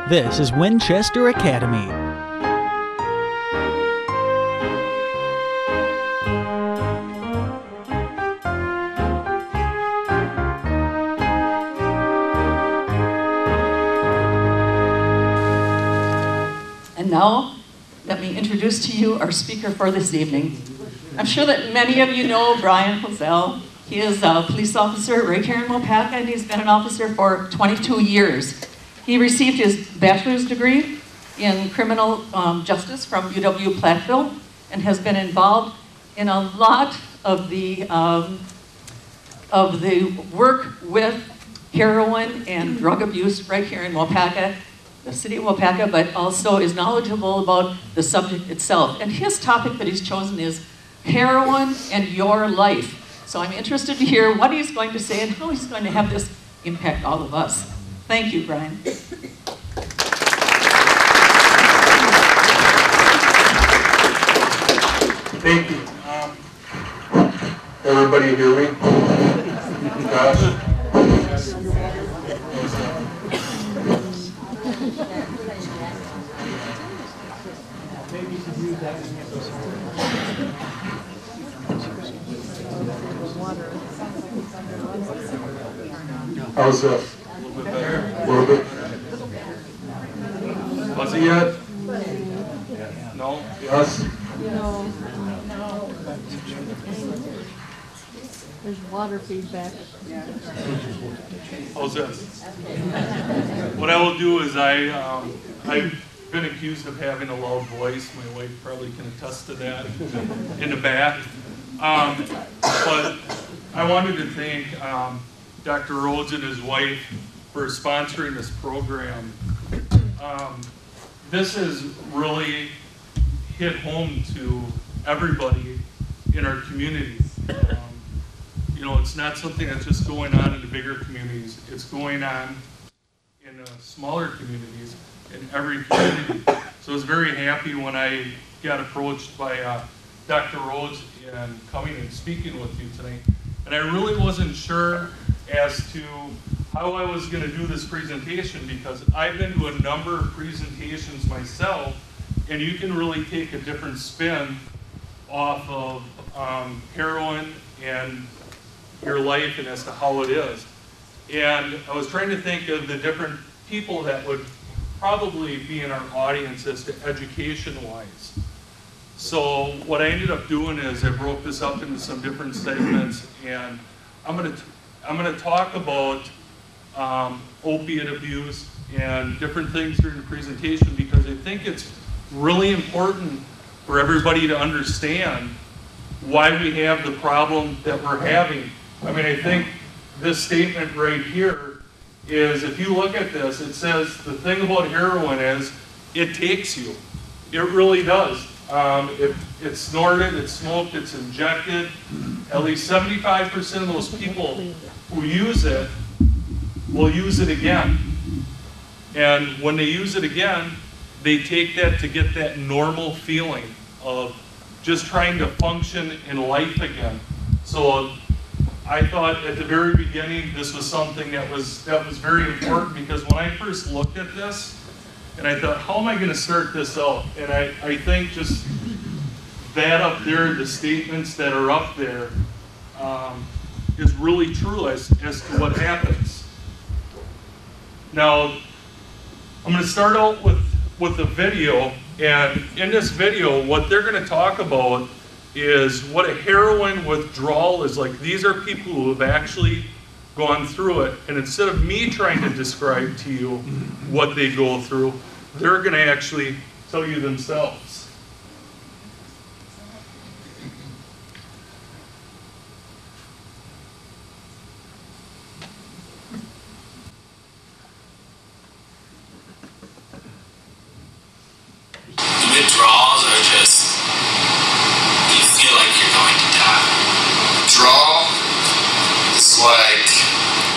This is Winchester Academy. And now, let me introduce to you our speaker for this evening. I'm sure that many of you know Brian Hoelzel. He is a police officer right here in Waupaca, and he's been an officer for 22 years. He received his bachelor's degree in criminal justice from UW-Platteville and has been involved in a lot of the work with heroin and drug abuse right here in Waupaca, the city of Waupaca, but also is knowledgeable about the subject itself. And his topic that he's chosen is heroin and your life. So I'm interested to hear what he's going to say and how he's going to have this impact all of us. Thank you, Brian. Thank you. Everybody hear me? Josh? How's that? A little bit better. A little bit. Was it yet? No? Yes? No. There's water feedback. How's this? What I will do is I've been accused of having a loud voice. My wife probably can attest to that in the back. But I wanted to thank Dr. Rhodes and his wife for sponsoring this program. This has really hit home to everybody in our communities. You know, it's not something that's just going on in the bigger communities. It's going on in smaller communities, in every community. So I was very happy when I got approached by Dr. Rhodes and coming and speaking with you tonight. And I really wasn't sure as to how I was going to do this presentation, because I've been to a number of presentations myself, and you can really take a different spin off of heroin and your life and as to how it is. And I was trying to think of the different people that would probably be in our audience as to education-wise. So what I ended up doing is I broke this up into some different segments, and I'm gonna talk about opiate abuse and different things during the presentation, because I think it's really important for everybody to understand why we have the problem that we're having. I mean, I think this statement right here is, if you look at this, it says the thing about heroin is it takes you. It really does. It's snorted, it's smoked, it's injected. At least 75% of those people who use it will use it again. And when they use it again, they take that to get that normal feeling of just trying to function in life again. So I thought at the very beginning this was something that was very important, because when I first looked at this, and I thought, how am I going to start this out? And I think just that up there, the statements that are up there, is really true as to what happens. Now, I'm going to start out with a video, and in this video, what they're going to talk about is what a heroin withdrawal is like. These are people who have actually gone through it, and instead of me trying to describe to you what they go through, they're going to actually tell you themselves. Withdrawals are just, you feel like you're going to die. Withdrawal is like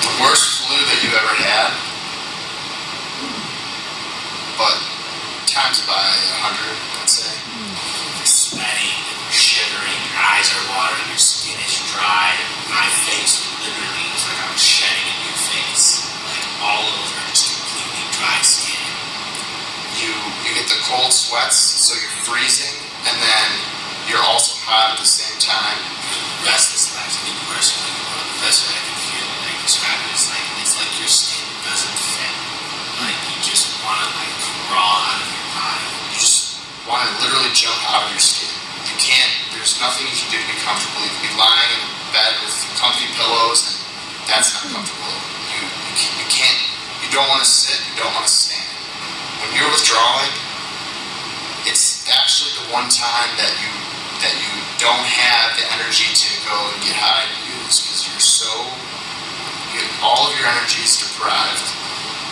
the worst flu that you've ever had, but times it by 100, let's say. cold sweats, so you're freezing, and then you're also hot at the same time. Restless legs, I think the best way I can feel like describe it is like it's like your skin doesn't fit. Like you just want to like crawl out of your body. You just want to literally jump out of your skin. You can't. There's nothing you can do to be comfortable. You can be lying in bed with comfy pillows, and that's not comfortable. You can't. You don't want to sit. You don't want to stand. When you're withdrawing, it's actually the one time that you don't have the energy to go and get high and use, because all of your energy is deprived.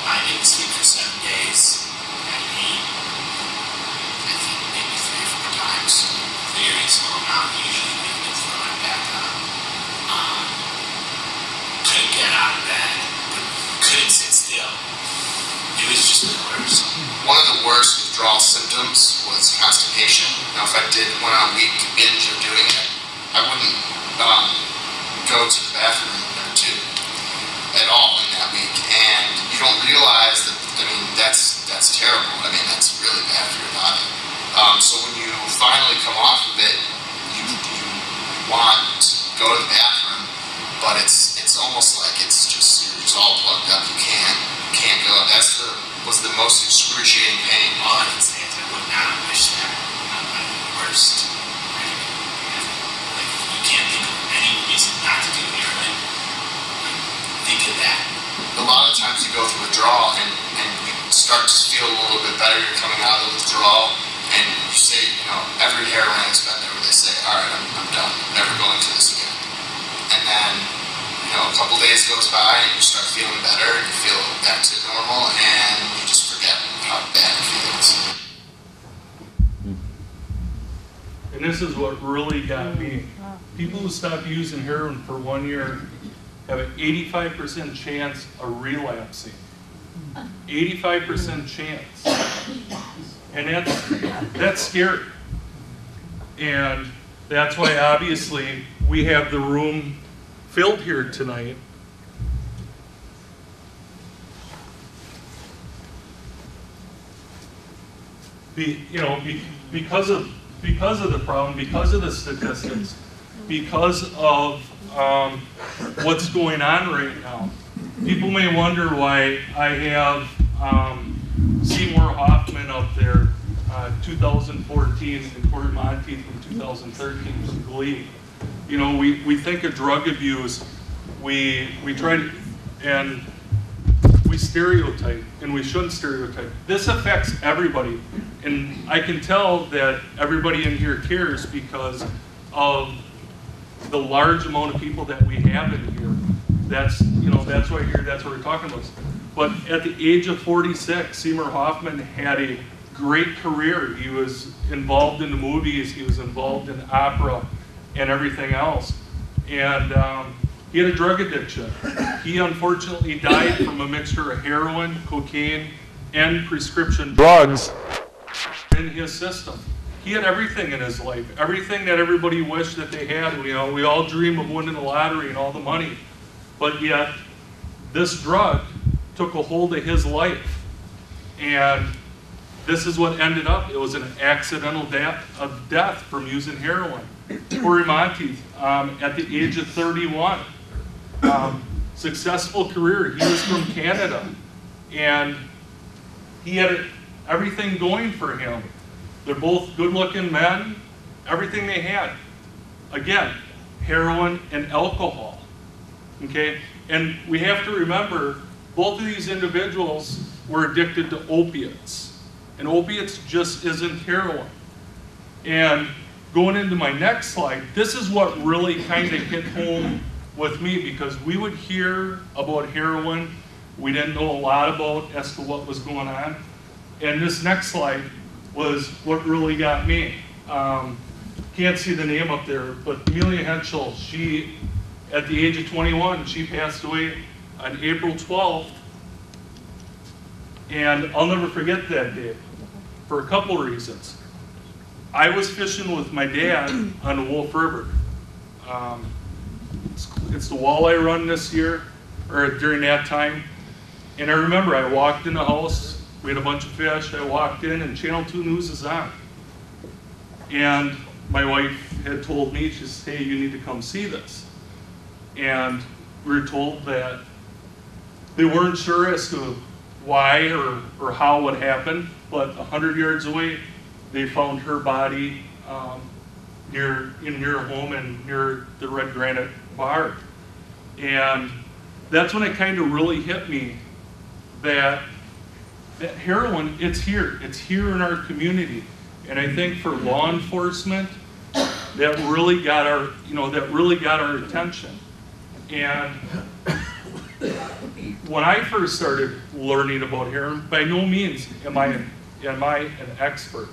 I didn't sleep for 7 days. I ate, I think maybe 3 or 4 times. Very small amount, usually making it throw it back up. Couldn't get out of bed, but couldn't sit still. It was just the worst. One of the worst withdrawal symptoms was constipation. Now, if I went on a week binge of doing it, I wouldn't go to the bathroom or two at all in that week. And you don't realize that, I mean, that's terrible. I mean, that's really bad for your body. So when you finally come off of it, you want to go to the bathroom, but it's almost like you're just all plugged up. You can't go. Was the most excruciating pain. All I can say is I would not wish that on my worst enemy. Like, you can't think of any reason not to do heroin. Like, think of that. A lot of times you go through withdrawal and you start to feel a little bit better. You're coming out of the withdrawal, and you say, every heroin has been there where they say, all right, I'm done. I'm never going through this again. And then, a couple days goes by and you start feeling better and you feel back to normal and you just forget how bad it feels. And this is what really got me. People who stop using heroin for 1 year have an 85% chance of relapsing. 85% chance. And that's scary. And that's why obviously we have the room filled here tonight. Because of the problem, because of the statistics, because of what's going on right now. People may wonder why I have Seymour Hoffman up there, 2014, and Corey Monteith from 2013 from Glee. We think of drug abuse, we try to, and we stereotype, and we shouldn't stereotype. This affects everybody, and I can tell that everybody in here cares because of the large amount of people that we have in here. That's why here, that's what we're talking about. But at the age of 46, Seymour Hoffman had a great career. He was involved in the movies, he was involved in opera, and everything else. And he had a drug addiction. He unfortunately died from a mixture of heroin, cocaine, and prescription drugs in his system. He had everything in his life, everything that everybody wished that they had. We all dream of winning the lottery and all the money. But yet, this drug took a hold of his life. And this is what ended up. It was an accidental death from using heroin. Corey Monteith, at the age of 31, successful career. He was from Canada, and he had everything going for him. They're both good-looking men, everything they had. Again, heroin and alcohol, okay? And we have to remember, both of these individuals were addicted to opiates, and opiates just isn't heroin. And going into my next slide, this is what really kind of hit home with me, because we would hear about heroin, we didn't know a lot about as to what was going on. And this next slide was what really got me. Can't see the name up there, but Amelia Henschel, she, at the age of 21, she passed away on April 12th. And I'll never forget that day for a couple reasons. I was fishing with my dad on the Wolf River. It's the walleye run this year, or during that time. And I remember I walked in the house We had a bunch of fish. I walked in and Channel 2 News is on. And my wife had told me, she said, hey, you need to come see this. And we were told that they weren't sure as to why or how it happened, but 100 yards away, they found her body near her home and near the red granite bar. And that's when it kind of really hit me that heroin, it's here in our community. And I think for law enforcement, that really got our attention. And when I first started learning about heroin, by no means am I an expert.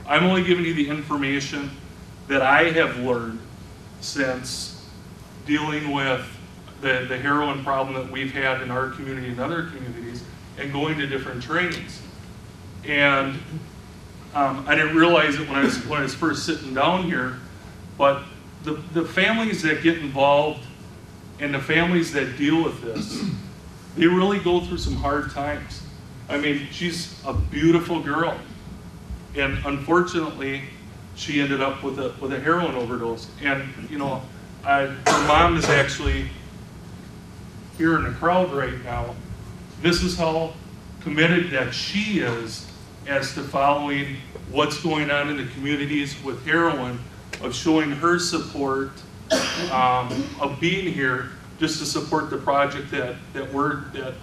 I'm only giving you the information that I have learned since dealing with the heroin problem that we've had in our community and other communities, and going to different trainings. And I didn't realize it when I was first sitting down here, but the families that get involved and the families that deal with this, they really go through some hard times. I mean, she's a beautiful girl, and unfortunately, she ended up with a heroin overdose. And you know, her mom is actually here in the crowd right now. This is how committed that she is as to following what's going on in the communities with heroin, of showing her support, of being here just to support the project that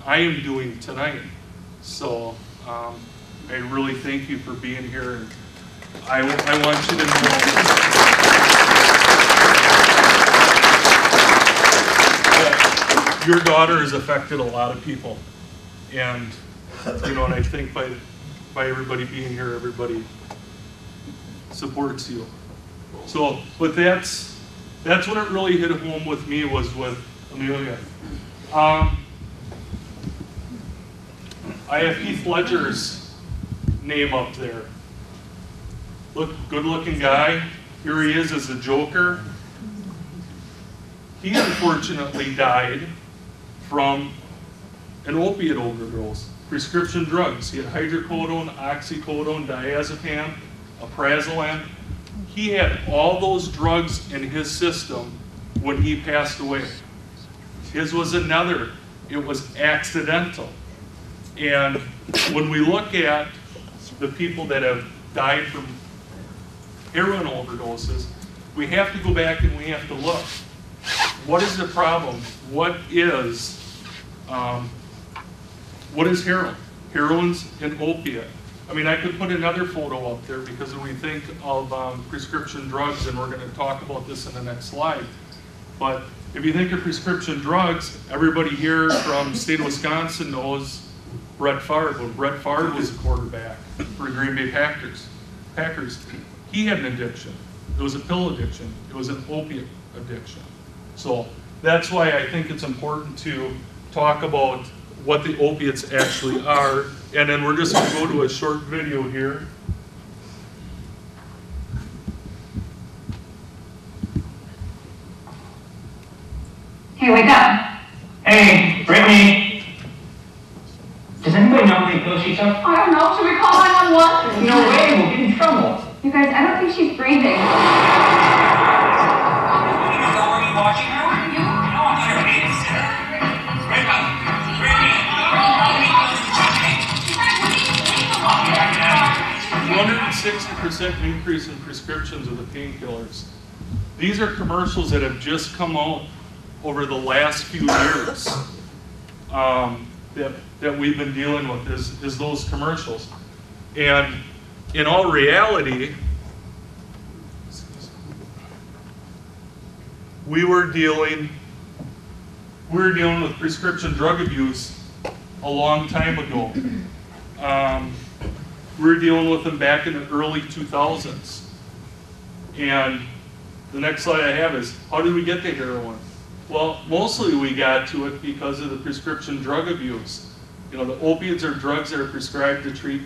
I am doing tonight. So I really thank you for being here, and I want you to know that your daughter has affected a lot of people, and you know, and I think by everybody being here, everybody supports you. So, but that's when it really hit home with me, was with Amelia. I have Heath Ledger's name up there. Look, good-looking guy. Here he is as a Joker. He unfortunately died from an opiate overdose, prescription drugs. He had hydrocodone, oxycodone, diazepam, alprazolam. He had all those drugs in his system when he passed away. His was another. It was accidental. And when we look at the people that have died from heroin overdoses, we have to go back and we have to look. What is the problem? What is heroin? Heroin's an opiate. I mean, I could put another photo up there, because when we think of prescription drugs, and we're going to talk about this in the next slide, but if you think of prescription drugs, everybody here from the state of Wisconsin knows Brett Favre. When Brett Favre was a quarterback for the Green Bay Packers, he had an addiction. It was a pill addiction. It was an opiate addiction. So that's why I think it's important to talk about what the opiates actually are. And then we're just going to go to a short video here. Hey, wake up. Hey, Brittany. Does anybody know how many pills she took? I don't know. Should we call 911? No way, we'll get in trouble. You guys, I don't think she's breathing. Is already watching her? No, I'm not her babysitter. Wake up. Brittany. 160% increase in prescriptions of the painkillers. These are commercials that have just come out over the last few years that we've been dealing with, is those commercials. And in all reality, we were dealing with prescription drug abuse a long time ago. We were dealing with them back in the early 2000s. And the next slide I have is, how did we get to heroin? Well, mostly we got to it because of the prescription drug abuse. You know, the opiates are drugs that are prescribed to treat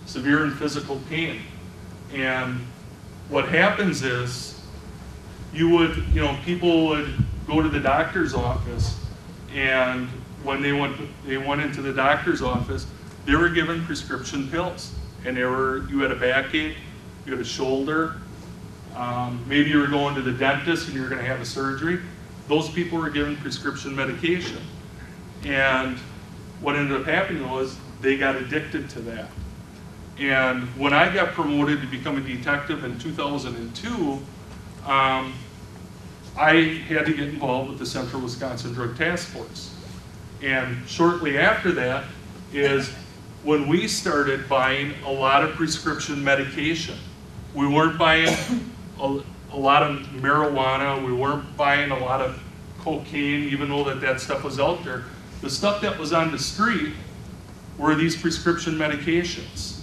severe and physical pain. And what happens is, people would go to the doctor's office, and when they went into the doctor's office, they were given prescription pills. And you had a backache, you had a shoulder, maybe you were going to the dentist and you were going to have a surgery. Those people were given prescription medication. And what ended up happening was they got addicted to that. And when I got promoted to become a detective in 2002, I had to get involved with the Central Wisconsin Drug Task Force. And shortly after that is when we started buying a lot of prescription medication. We weren't buying a lot of marijuana, we weren't buying a lot of cocaine, even though that stuff was out there. The stuff that was on the street were these prescription medications.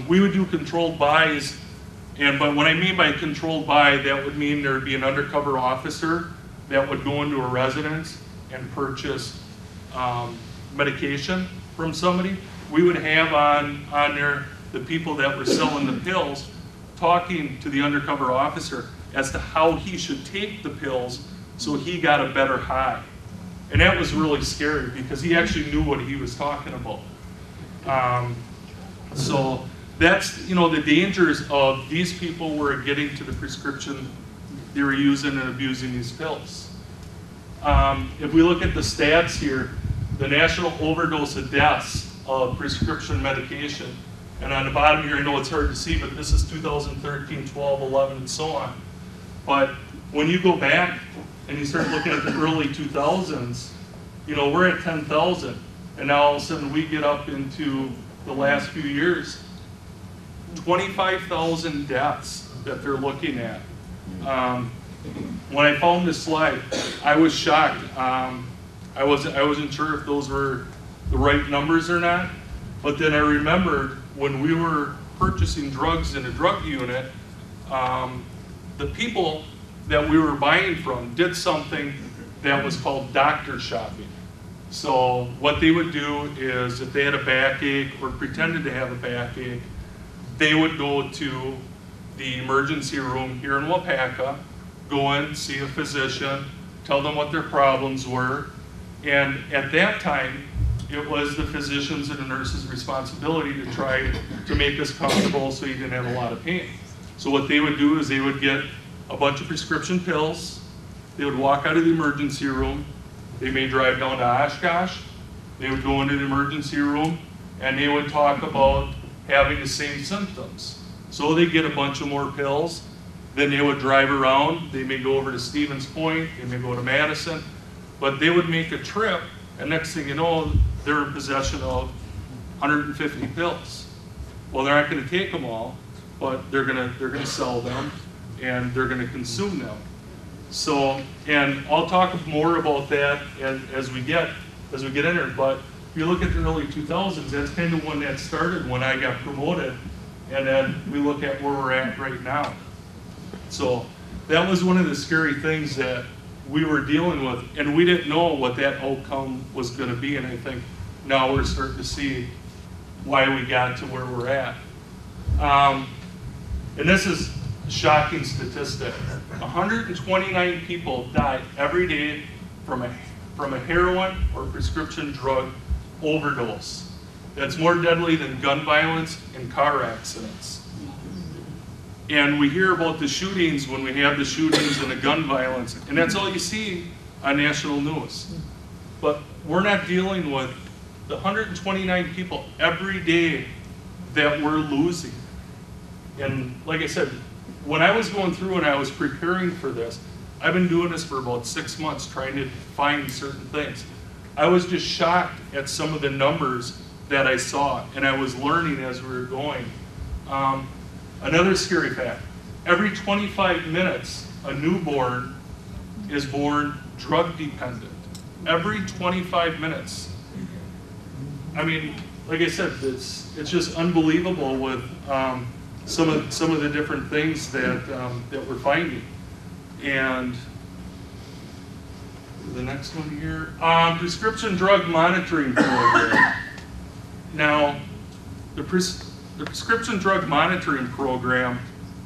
We would do controlled buys, but when I mean by controlled buy, that would mean there would be an undercover officer that would go into a residence and purchase medication from somebody. We would have on there the people that were selling the pills talking to the undercover officer as to how he should take the pills so he got a better high. And that was really scary because he actually knew what he was talking about. So that's, the dangers of these people were getting to the prescription, they were using and abusing these pills. If we look at the stats here, the national overdose of deaths of prescription medication, and on the bottom here, I know it's hard to see, but this is 2013, 12, 11, and so on. But when you go back and you start looking at the early 2000s, we're at 10,000, and now all of a sudden we get up into the last few years, 25,000 deaths that they're looking at. When I found this slide, I was shocked. I wasn't sure if those were the right numbers or not, but then I remembered when we were purchasing drugs in a drug unit, the people that we were buying from did something that was called doctor shopping. So what they would do is if they had a backache or pretended to have a backache, they would go to the emergency room here in Wapaka, go in, see a physician, tell them what their problems were, and at that time, it was the physician's and the nurse's responsibility to try to make us comfortable so you didn't have a lot of pain. So what they would do is they would get a bunch of prescription pills, they would walk out of the emergency room, they may drive down to Oshkosh, they would go into the emergency room, and they would talk about having the same symptoms. So they get a bunch of more pills, then they would drive around, they may go over to Stevens Point, they may go to Madison, but they would make a trip, and next thing you know, they're in possession of 150 pills. Well, they're not going to take them all, but they're going to sell them, and they're going to consume them. So, and I'll talk more about that as we get in there. But if you look at the early 2000s, that's kind of when that started, when I got promoted, and then we look at where we're at right now. So that was one of the scary things that we were dealing with, and we didn't know what that outcome was going to be, and I think now we're starting to see why we got to where we're at. And this is a shocking statistic. 129 people die every day from a heroin or prescription drug overdose. That's more deadly than gun violence and car accidents. And we hear about the shootings when we have the shootings and the gun violence, and that's all you see on national news. But we're not dealing with the 129 people every day that we're losing. And like I said, when I was going through and I was preparing for this, I've been doing this for about 6 months trying to find certain things. I was just shocked at some of the numbers that I saw, and I was learning as we were going. Another scary fact, every 25 minutes, a newborn is born drug dependent. Every 25 minutes. I mean, like I said, it's just unbelievable with some of the different things that we're finding. And the next one here, prescription drug monitoring program. Now, the prescription drug monitoring program,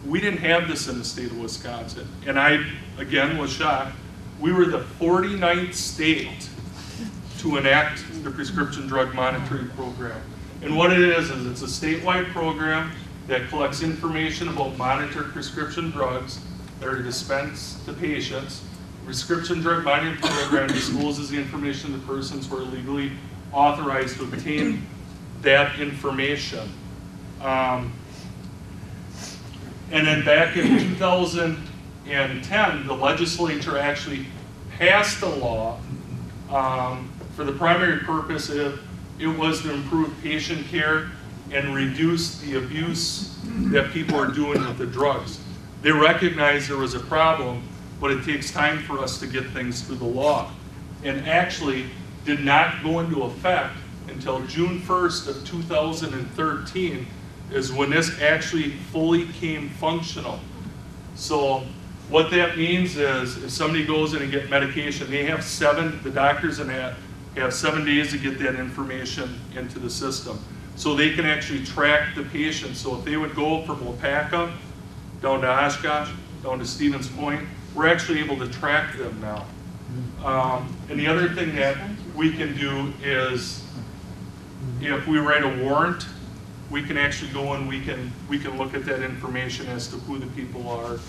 we didn't have this in the state of Wisconsin. And I, again, was shocked. We were the 49th state to enact the prescription drug monitoring program. And what it is it's a statewide program that collects information about monitored prescription drugs that are dispensed to patients. The prescription drug monitoring program discloses the information to persons who are legally authorized to obtain that information. And then back in 2010, the legislature actually passed a law for the primary purpose of it was to improve patient care and reduce the abuse that people are doing with the drugs. They recognized there was a problem, but it takes time for us to get things through the law. And actually did not go into effect until June 1st of 2013 is when this actually fully came functional. So what that means is if somebody goes in and get medication, they have the doctors and that have 7 days to get that information into the system. So they can actually track the patient. So if they would go from Wapaka down to Oshkosh, down to Stevens Point, we're actually able to track them now. And the other thing that we can do is if we write a warrant, we can actually go and we can look at that information as to who the people are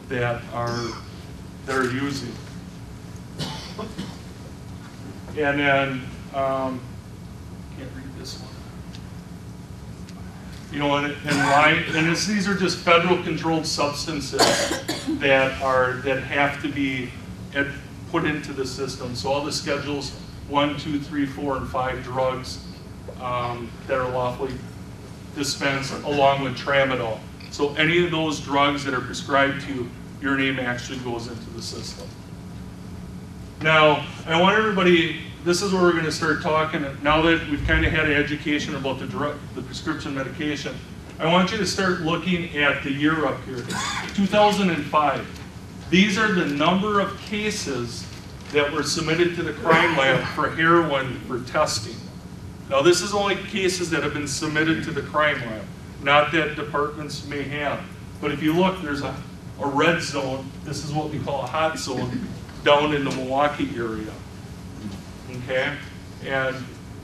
that are using. And then can't read this one. You know, these are just federal controlled substances that have to be put into the system. So all the schedules 1, 2, 3, 4, and 5 drugs that are lawfully dispensed along with tramadol. So any of those drugs that are prescribed to you, your name actually goes into the system. Now, I want everybody, this is where we're going to start talking, now that we've kind of had an education about the prescription medication, I want you to start looking at the year up here, 2005. These are the number of cases that were submitted to the crime lab for heroin for testing. Now this is only cases that have been submitted to the crime lab, not that departments may have. But if you look, there's a red zone, this is what we call a hot zone, down in the Milwaukee area. Okay, and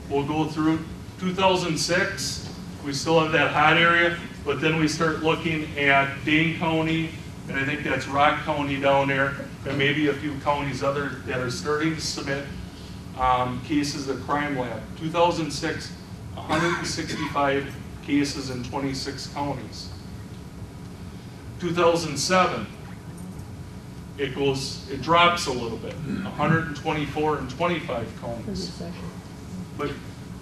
we'll go through 2006, we still have that hot area, but then we start looking at Dane County, and I think that's Rock County down there, and maybe a few counties other that are starting to submit cases at crime lab. 2006, 165 cases in 26 counties. 2007, it drops a little bit, 124 in 25 counties. But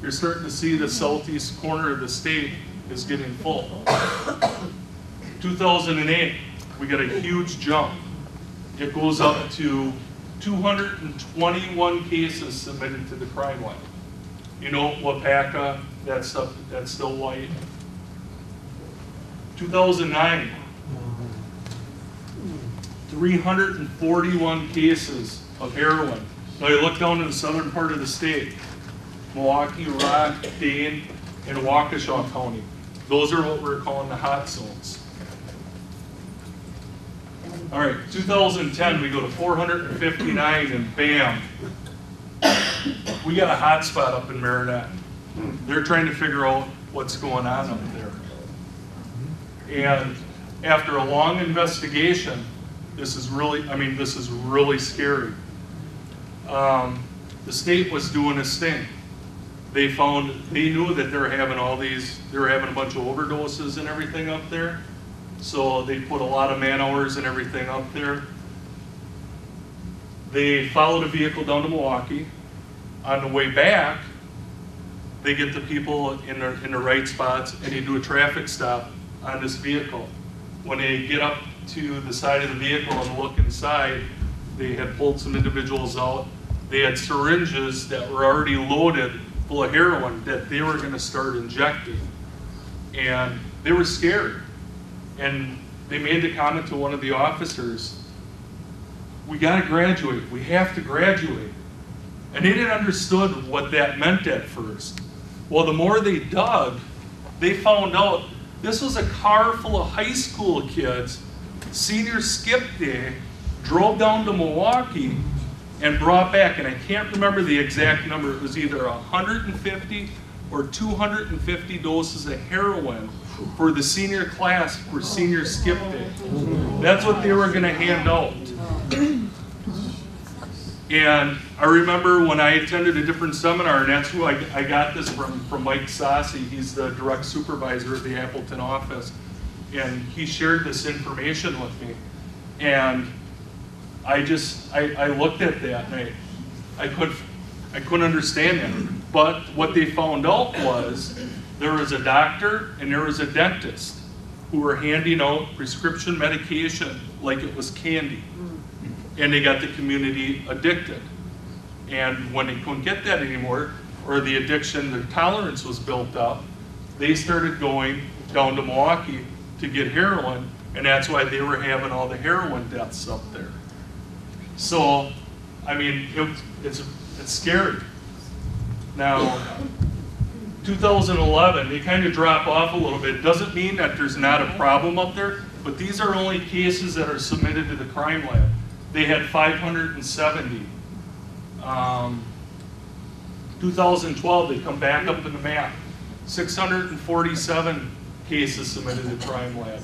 you're starting to see the southeast corner of the state is getting full. 2008, we got a huge jump. It goes up to 221 cases submitted to the crime lab. You know, Wapaka, that stuff, that's still white. 2009, 341 cases of heroin. Now you look down in the southern part of the state, Milwaukee, Rock, Dane, and Waukesha County. Those are what we're calling the hot zones. All right, 2010, we go to 459, and bam, we got a hot spot up in Marinette. They're trying to figure out what's going on up there. And after a long investigation, this is really scary. The state was doing this thing. They knew that they were having a bunch of overdoses and everything up there. So they put a lot of man hours and everything up there. They followed a vehicle down to Milwaukee. On the way back, they get the people in the right spots, and they do a traffic stop on this vehicle. When they get up to the side of the vehicle and look inside, they had pulled some individuals out. They had syringes that were already loaded full of heroin that they were going to start injecting. And they were scared. And they made the comment to one of the officers, "We got to graduate. We have to graduate." And they didn't understand what that meant at first. Well, the more they dug, they found out this was a car full of high school kids, senior skip day, drove down to Milwaukee and brought back, and I can't remember the exact number, it was either 150 or 250 doses of heroin for the senior class for senior skip day. That's what they were going to hand out. And I remember when I attended a different seminar, and that's who I got this from Mike Sassi. He's the direct supervisor of the Appleton office. And he shared this information with me. And I looked at that and I couldn't understand that. But what they found out was there was a doctor and there was a dentist who were handing out prescription medication like it was candy. And they got the community addicted. And when they couldn't get that anymore, or the addiction, the tolerance was built up, they started going down to Milwaukee to get heroin, and that's why they were having all the heroin deaths up there. So, I mean, it's scary. Now, 2011, they kind of drop off a little bit. It doesn't mean that there's not a problem up there, but these are only cases that are submitted to the crime lab. They had 570. 2012, they come back up in the map. 647 cases submitted to the crime lab.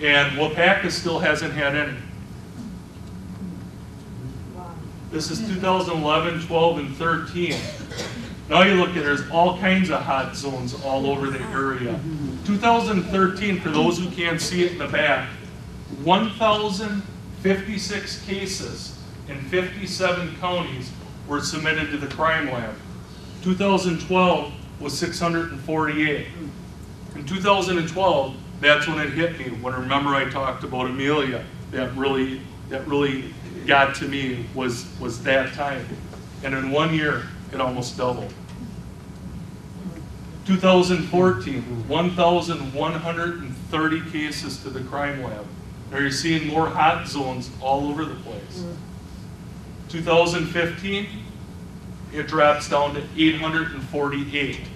And Wapaka still hasn't had any. This is 2011, 12, and 13. Now you look at, there's all kinds of hot zones all over the area. 2013, for those who can't see it in the back, 1,056 cases in 57 counties were submitted to the crime lab. 2012 was 648. In 2012, that's when it hit me. When remember I talked about Amelia, that really got to me was that time. And in 1 year, it almost doubled. 2014, 1,130 cases to the crime lab. Now you're seeing more hot zones all over the place. 2015, it drops down to 848.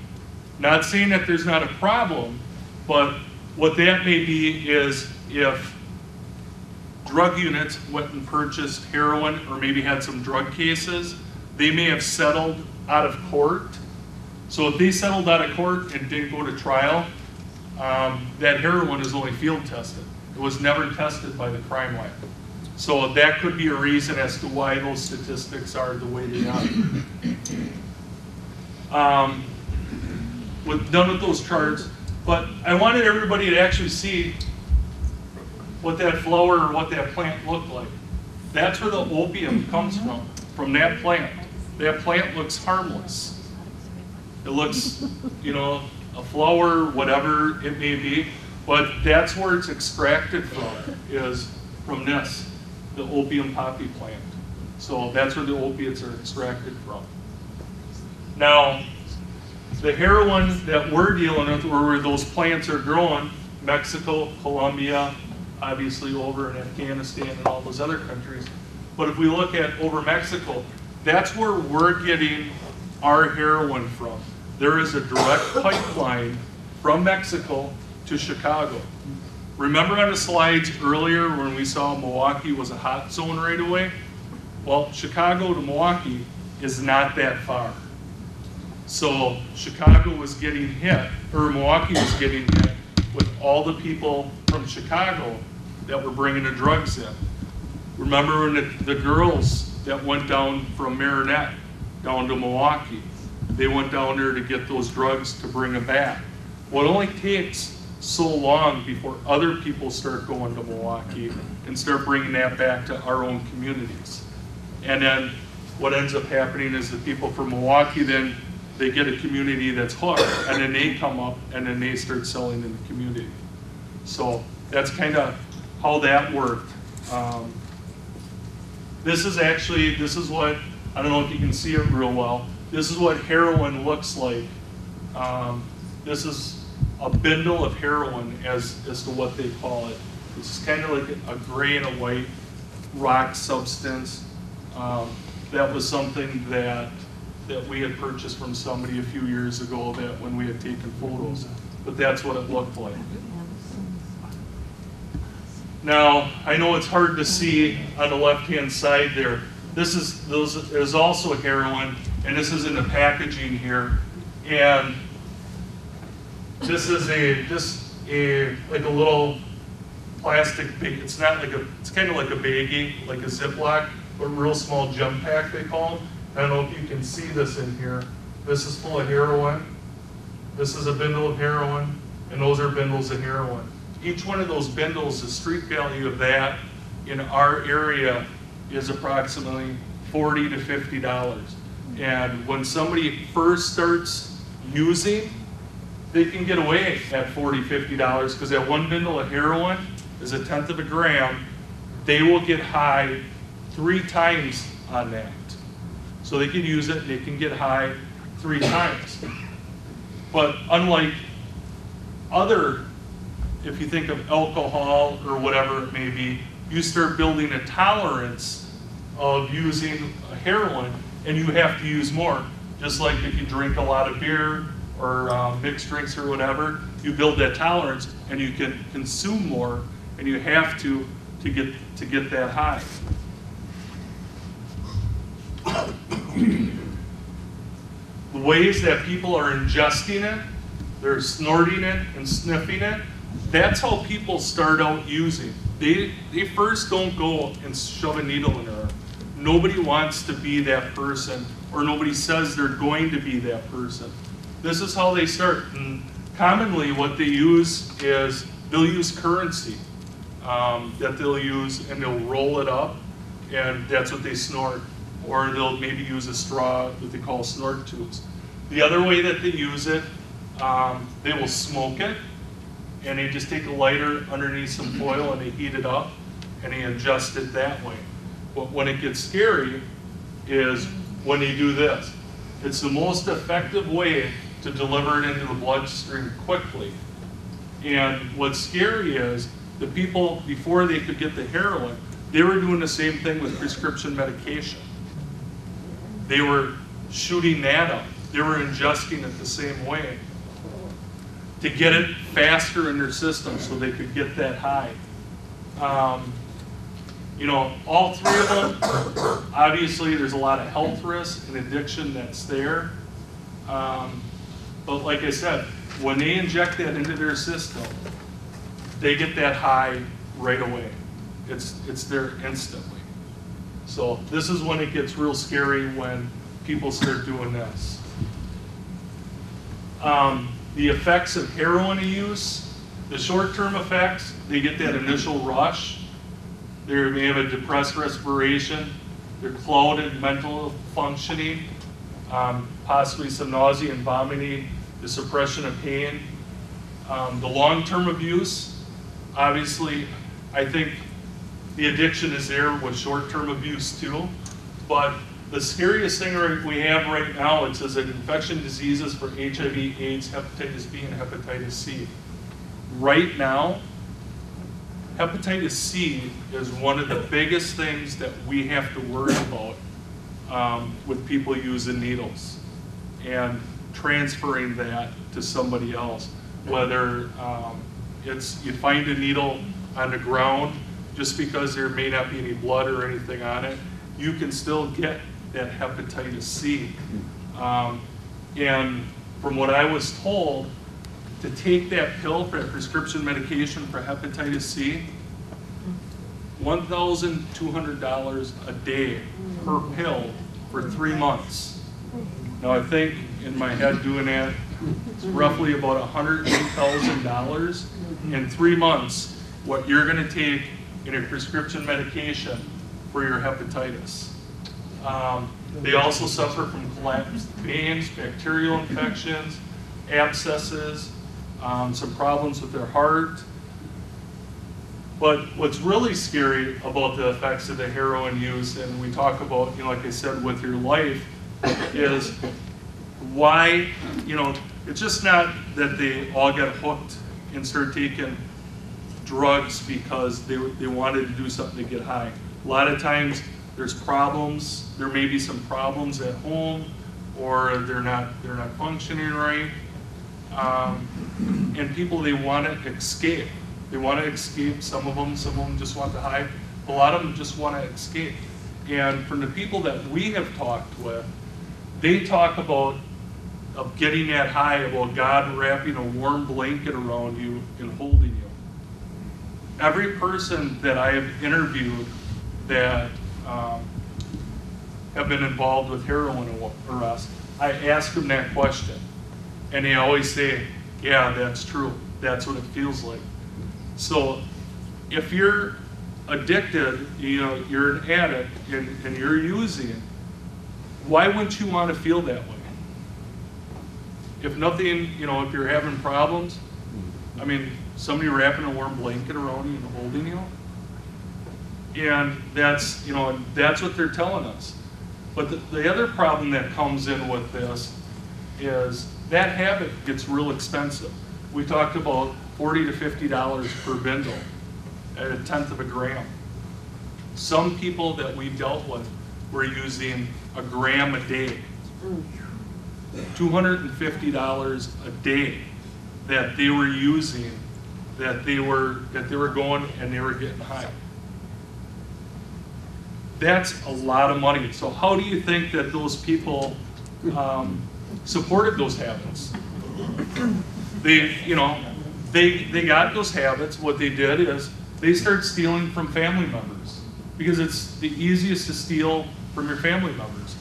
Not saying that there's not a problem, but what that may be is if drug units went and purchased heroin or maybe had some drug cases, they may have settled out of court. So if they settled out of court and didn't go to trial, that heroin is only field tested. It was never tested by the crime lab. So that could be a reason as to why those statistics are the way they are. Done with those charts, but I wanted everybody to actually see what that flower or what that plant looked like. That's where the opium comes from that plant. That plant looks harmless. It looks, you know, a flower, whatever it may be, but that's where it's extracted from, is from this, the opium poppy plant. So that's where the opiates are extracted from. Now, the heroin that we're dealing with, where those plants are growing, Mexico, Colombia, obviously over in Afghanistan and all those other countries. But if we look at over Mexico, that's where we're getting our heroin from. There is a direct pipeline from Mexico to Chicago. Remember on the slides earlier when we saw Milwaukee was a hot zone right away? Well, Chicago to Milwaukee is not that far. So Chicago was getting hit, or Milwaukee was getting hit with all the people from Chicago that were bringing the drugs in. Remember when the girls that went down from Marinette down to Milwaukee, they went down there to get those drugs to bring them back. Well, it only takes so long before other people start going to Milwaukee and start bringing that back to our own communities. And then what ends up happening is the people from Milwaukee, then they get a community that's hooked, and then they come up and then they start selling in the community. So that's kind of how that worked. This is what, I don't know if you can see it real well, this is what heroin looks like. This is a bindle of heroin as to what they call it. It's kind of like a gray and a white rock substance. That was something that we had purchased from somebody a few years ago that when we had taken photos, but that's what it looked like. Now, I know it's hard to see on the left-hand side there, This is also heroin, and this is in the packaging here. And this is like a little plastic bag. It's kind of like a baggie, like a Ziploc, but real small gem pack they call them. I don't know if you can see this in here. This is full of heroin. This is a bindle of heroin, and those are bindles of heroin. Each one of those bindles, the street value of that in our area is approximately $40 to $50. And when somebody first starts using, they can get away at $40, $50 because that one bindle of heroin is 1/10 of a gram. They will get high 3 times on that. So they can use it and they can get high 3 times. But unlike other, if you think of alcohol or whatever it may be, you start building a tolerance of using heroin and you have to use more. Just like if you drink a lot of beer or mixed drinks or whatever, you build that tolerance and you can consume more and you have to get that high. The ways that people are ingesting it, they're snorting it and sniffing it, that's how people start out using. They first don't go and shove a needle in their arm. Nobody wants to be that person, or nobody says they're going to be that person. This is how they start. And commonly what they use is, they'll use currency that they'll use and they'll roll it up and that's what they snort. Or they'll maybe use a straw that they call snort tubes. The other way that they use it, they will smoke it and they just take a lighter underneath some foil and they heat it up and they ingest it that way. But when it gets scary is when they do this. It's the most effective way to deliver it into the bloodstream quickly. And what's scary is the people, before they could get the heroin, they were doing the same thing with prescription medication. They were shooting that up. They were ingesting it the same way to get it faster in their system so they could get that high. You know, all 3 of them, obviously there's a lot of health risk and addiction that's there. But like I said, when they inject that into their system, they get that high right away. It's there instantly. So this is when it gets real scary, when people start doing this. The effects of heroin use, the short-term effects, they get that initial rush. They may have a depressed respiration. They're clouded mental functioning, possibly some nausea and vomiting, the suppression of pain. The long-term abuse, obviously, I think the addiction is there with short-term abuse too, but the scariest thing we have right now, it says that infection diseases for HIV, AIDS, hepatitis B, and hepatitis C. Right now, hepatitis C is one of the biggest things that we have to worry about with people using needles and transferring that to somebody else. Whether it's you find a needle on the ground, just because there may not be any blood or anything on it, you can still get that hepatitis C. And from what I was told, to take that pill for that prescription medication for hepatitis C, $1,200 a day per pill for 3 months. Now I think in my head doing that, it's roughly about $108,000 in 3 months, what you're gonna take in a prescription medication for your hepatitis. They also suffer from collapsed veins, bacterial infections, abscesses, some problems with their heart. But what's really scary about the effects of the heroin use, and we talk about, you know, like I said, with your life, is why, you know, it's just not that they all got hooked and started taking drugs because they wanted to do something to get high. A lot of times there's problems, there may be some problems at home, or they're not functioning right. And people, they want to escape. They want to escape, some of them just want the high. A lot of them just want to escape. And from the people that we have talked with, they talk about of getting that high, about God wrapping a warm blanket around you and holding you. Every person that I have interviewed that have been involved with heroin arrest, I ask them that question. And they always say, yeah, that's true. That's what it feels like. So if you're addicted, you know, you're an addict and you're using, why wouldn't you want to feel that way? If nothing, you know, if you're having problems, I mean, somebody wrapping a warm blanket around you and holding you, and that's, you know, that's what they're telling us. But the other problem that comes in with this is that habit gets real expensive. We talked about $40 to $50 per bindle at 1/10 of a gram. Some people that we dealt with were using a gram a day. $250 a day that they were using, that they were going and they were getting high. That's a lot of money. So how do you think that those people supported those habits? They got those habits. What they did is they started stealing from family members because it's the easiest to steal from your family members.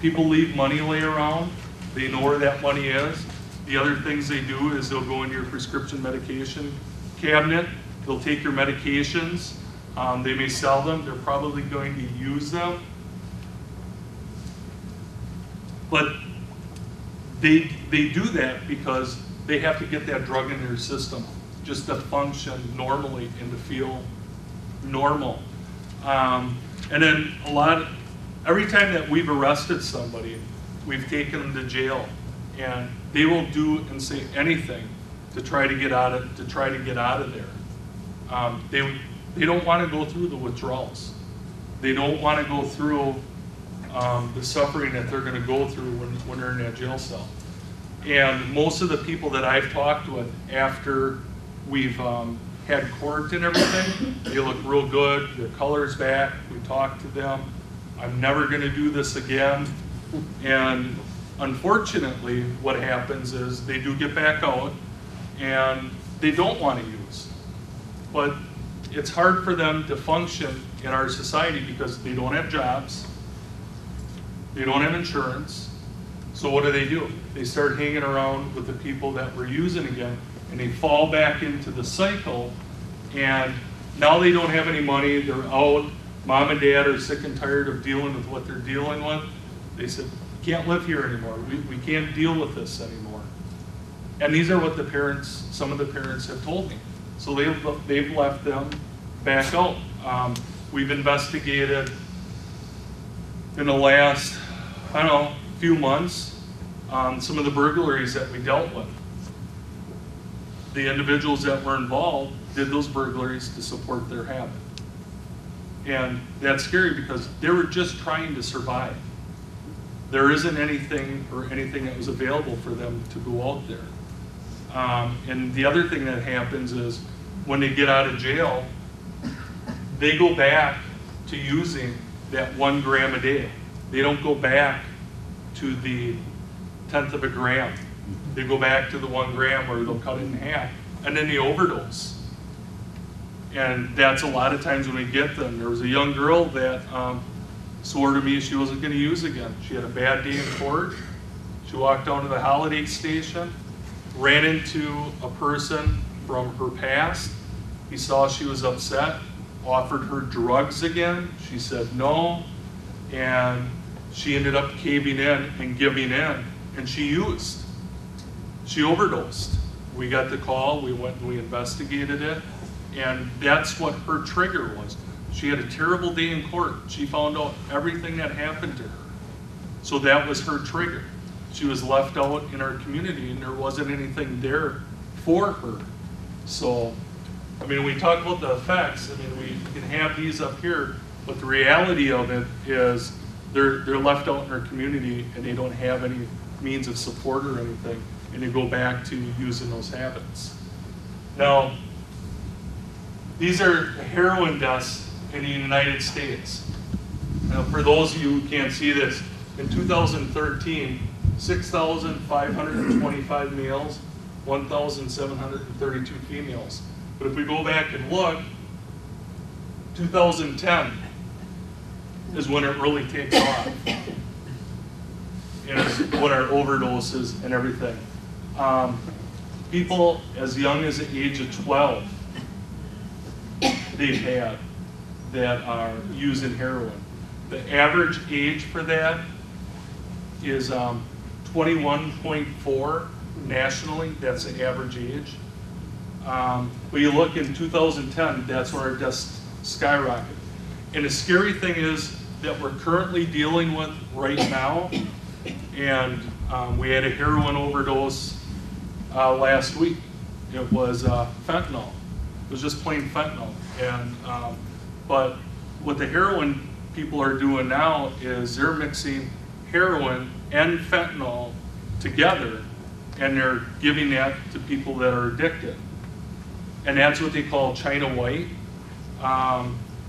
People leave money lay around. They know where that money is. The other things they do is they'll go into your prescription medication cabinet. They'll take your medications. They may sell them. They're probably going to use them. But they do that because they have to get that drug in their system just to function normally and to feel normal. And then every time that we've arrested somebody, we've taken them to jail, and they will do and say anything to try to get out of there. They don't want to go through the withdrawals. They don't want to go through the suffering that they're going to go through when they're in that jail cell. And most of the people that I've talked with after we've had court and everything, they look real good, their color's back, we talk to them, I'm never going to do this again. And unfortunately, what happens is they do get back out and they don't want to use. But it's hard for them to function in our society because they don't have jobs, they don't have insurance. So what do? They start hanging around with the people that were using again, and they fall back into the cycle, and now they don't have any money, they're out, mom and dad are sick and tired of dealing with what they're dealing with. They said, we can't live here anymore, we can't deal with this anymore. And these are what the parents, some of the parents have told me. So they've left them back out. We've investigated in the last, few months, some of the burglaries that we dealt with. The individuals that were involved did those burglaries to support their habit. And that's scary because they were just trying to survive. There isn't anything that was available for them to go out there. And the other thing that happens is when they get out of jail, they go back to using that 1 gram a day. They don't go back to the 1/10 of a gram. They go back to the 1 gram where they'll cut it in half, and then they overdose. And that's a lot of times when we get them. There was a young girl that swore to me she wasn't going to use again. She had a bad day in court. She walked down to the holiday station, ran into a person from her past. He saw she was upset, offered her drugs again. She said no, and she ended up caving in and giving in, and she used. She overdosed. We got the call, we went and we investigated it, and that's what her trigger was. She had a terrible day in court. She found out everything that happened to her. So that was her trigger. She was left out in our community and there wasn't anything there for her. So, we talk about the effects. We can have these up here, but the reality of it is they're left out in our community and they don't have any means of support or anything, and they go back to using those habits. Now, these are heroin deaths in the United States. Now, for those of you who can't see this, in 2013, 6,525 males, 1,732 females. But if we go back and look, 2010 is when it really takes off. And it's when our overdoses and everything. People as young as the age of 12, they've had that are using heroin. The average age for that is 21.4 nationally. That's the average age. But you look in 2010, that's where our deaths skyrocketed. And the scary thing is that we're currently dealing with right now, and we had a heroin overdose last week. It was fentanyl. It was just plain fentanyl. And but what the heroin people are doing now is they're mixing heroin and fentanyl together, and they're giving that to people that are addicted. And that's what they call China White.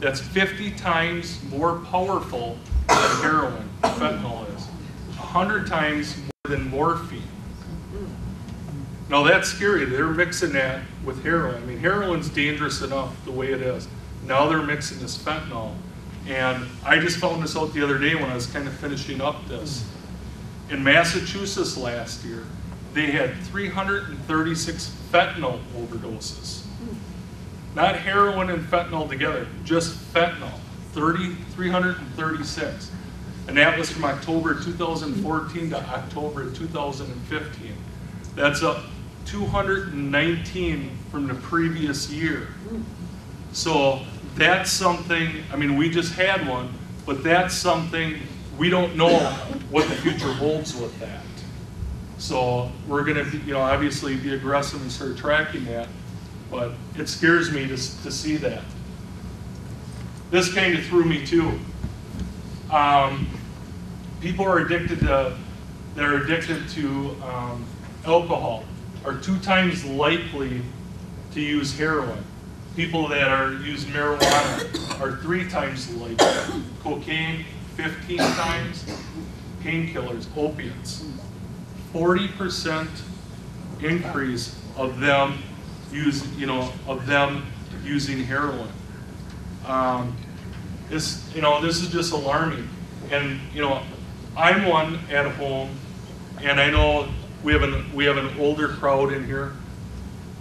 That's 50 times more powerful than heroin, fentanyl is. 100 times more than morphine. Now that's scary. They're mixing that with heroin. I mean, heroin's dangerous enough the way it is. Now they're mixing this fentanyl. And I just found this out the other day when I was kind of finishing up this. In Massachusetts last year, they had 336 fentanyl overdoses. Not heroin and fentanyl together, just fentanyl, 336. And that was from October 2014 to October 2015. That's up 219 from the previous year. So that's something, I mean, we just had one, but that's something we don't know what the future holds with that. So we're gonna, obviously be aggressive and start tracking that, but it scares me to see that. This kind of threw me too. People are addicted to, alcohol are 2 times likely to use heroin. People that are use marijuana are 3 times likely. Cocaine, 15 times. Painkillers, opiates. 40% increase of them using heroin. This is just alarming. And I'm one at home, and I know we have an older crowd in here.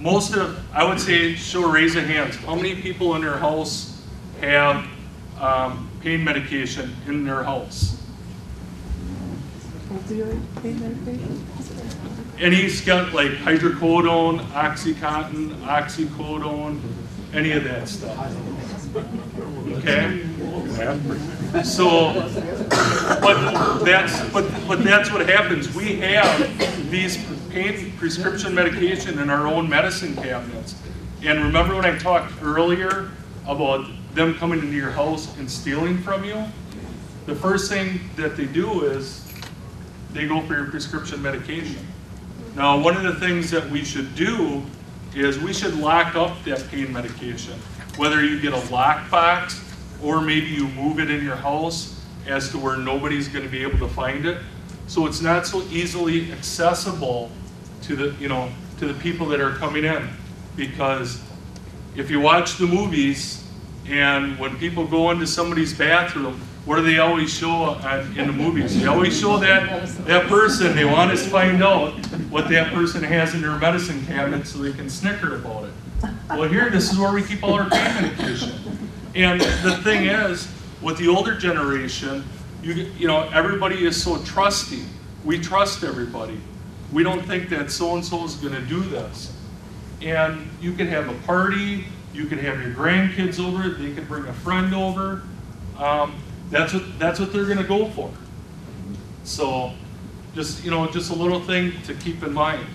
I would say, raise of hands. How many people in their house have pain medication in their house? Opioid pain medication? And he's got like hydrocodone, Oxycontin, oxycodone, any of that stuff. Okay? So, but that's what happens. We have these pain prescription medication in our own medicine cabinets. And remember when I talked earlier about them coming into your house and stealing from you? The first thing that they do is they go for your prescription medication. Now, one of the things that we should do is we should lock up that pain medication. Whether you get a lockbox or maybe you move it in your house as to where nobody's going to be able to find it. So it's not so easily accessible to the people that are coming in. Because if you watch the movies and when people go into somebody's bathroom, what do they always show in the movies? They always show that person. They want us to find out what that person has in their medicine cabinet so they can snicker about it. Well, here, this is where we keep all our pain medication. And the thing is, with the older generation, everybody is so trusting. We trust everybody. We don't think that so-and-so is going to do this. And you can have a party. You can have your grandkids over. They can bring a friend over. That's what they're going to go for. So, just a little thing to keep in mind.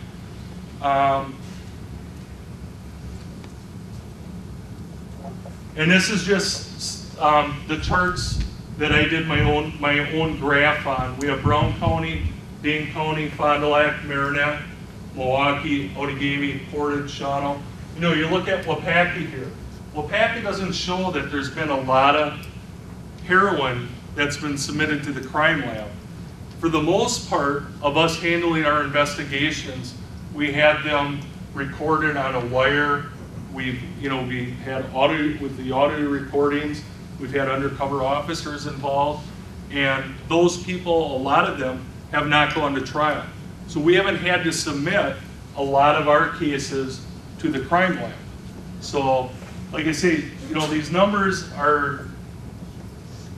And this is just the charts that I did my own graph on. We have Brown County, Dane County, Fond du Lac, Marinette, Milwaukee, Outagamie, Portage, Shawano. You look at Wapaki here. WPACA doesn't show that there's been a lot of heroin that's been submitted to the crime lab. For the most part of us handling our investigations, we had them recorded on a wire. We had audio with the audio recordings. We've had undercover officers involved, and those people, a lot of them, have not gone to trial. So we haven't had to submit a lot of our cases to the crime lab. So, like I say, these numbers are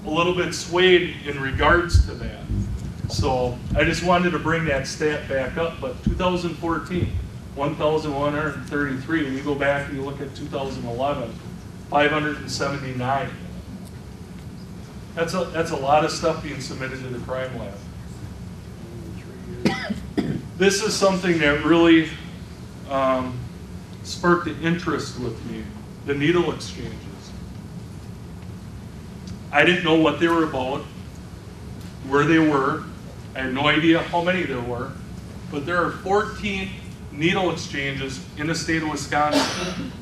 a little bit swayed in regards to that. So I just wanted to bring that stat back up, but 2014, 1,133. When you go back and you look at 2011, 579. That's a lot of stuff being submitted to the crime lab. This is something that really sparked the interest with me, the needle exchanges. I didn't know what they were about, where they were. I had no idea how many there were, but there are 14 needle exchanges in the state of Wisconsin.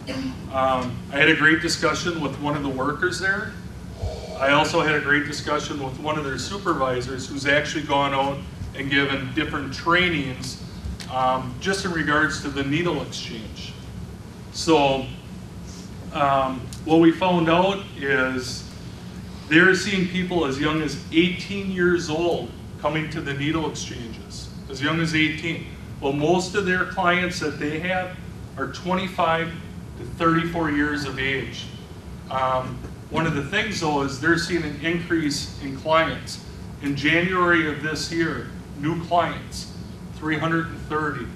I had a great discussion with one of the workers there. I also had a great discussion with one of their supervisors who's actually gone out and given different trainings just in regards to the needle exchange. So what we found out is they're seeing people as young as 18 years old coming to the needle exchanges, as young as 18. Well, most of their clients that they have are 25 to 34 years of age. One of the things, though, is they're seeing an increase in clients. In January of this year, new clients, 330.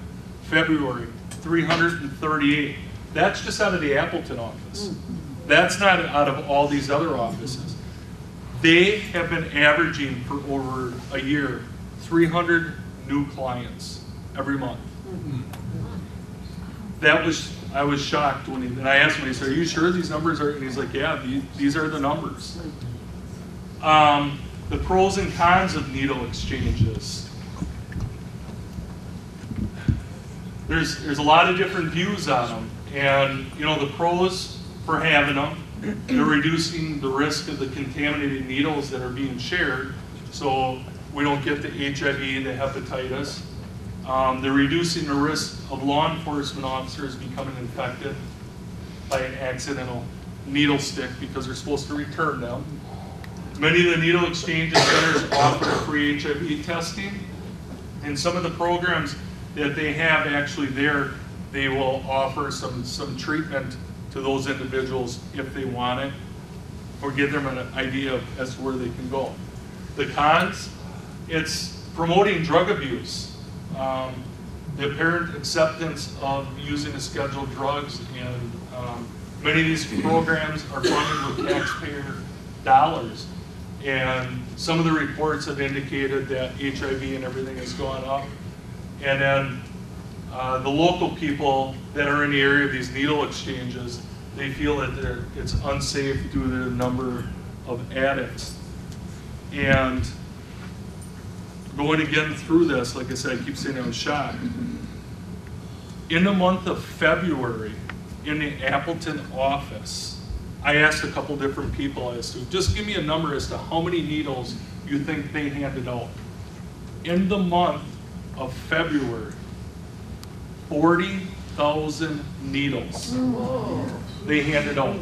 February, 338. That's just out of the Appleton office. That's not out of all these other offices. They have been averaging for over a year, 300 new clients every month. I was shocked and I asked him, he said, "Are you sure these numbers are?" And he's like, "Yeah, these are the numbers." The pros and cons of needle exchanges. There's a lot of different views on them, and the pros for having them, they're reducing the risk of the contaminated needles that are being shared, so we don't get the HIV, the hepatitis. They're reducing the risk of law enforcement officers becoming infected by an accidental needle stick because they're supposed to return them. Many of the needle exchange centers offer free HIV testing, and some of the programs that they have actually there, they will offer some treatment to those individuals if they want it, or give them an idea as to where they can go. The cons, it's promoting drug abuse. The apparent acceptance of using the scheduled drugs, and many of these programs are funded with taxpayer dollars. And some of the reports have indicated that HIV and everything has gone up. And then the local people that are in the area of these needle exchanges, they feel that it's unsafe due to the number of addicts. And going again through this, like I said, I keep saying I was shocked. In the month of February, in the Appleton office, I asked a couple different people as to, just give me a number as to how many needles you think they handed out. In the month of February, 40,000 needles they handed out.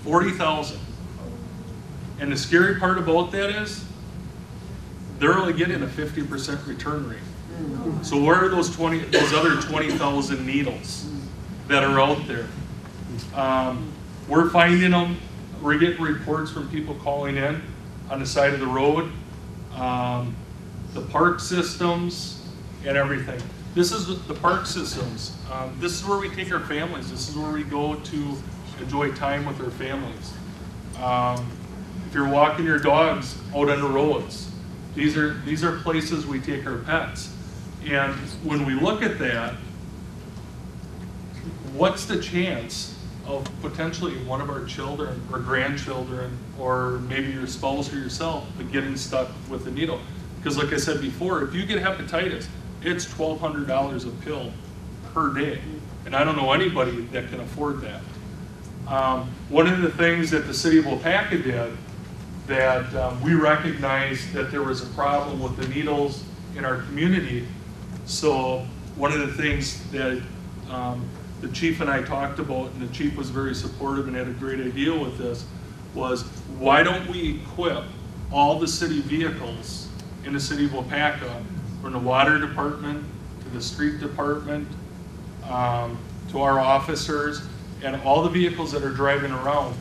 40,000. And the scary part about that is, they're only getting a 50% return rate. So where are those other 20,000 needles that are out there? We're finding them. We're getting reports from people calling in on the side of the road, the park systems, and everything. This is the park systems. This is where we take our families. This is where we go to enjoy time with our families. If you're walking your dogs out on the roads, these are places we take our pets. And when we look at that, what's the chance of potentially one of our children or grandchildren, or maybe your spouse or yourself, getting stuck with a needle? Because like I said before, if you get hepatitis, it's $1,200 a pill per day. And I don't know anybody that can afford that. One of the things that the city of Waupaca did, that we recognized that there was a problem with the needles in our community. So one of the things that the chief and I talked about, and the chief was very supportive and had a great idea with this, was why don't we equip all the city vehicles in the city of Waupaca, from the water department to the street department, to our officers, and all the vehicles that are driving around,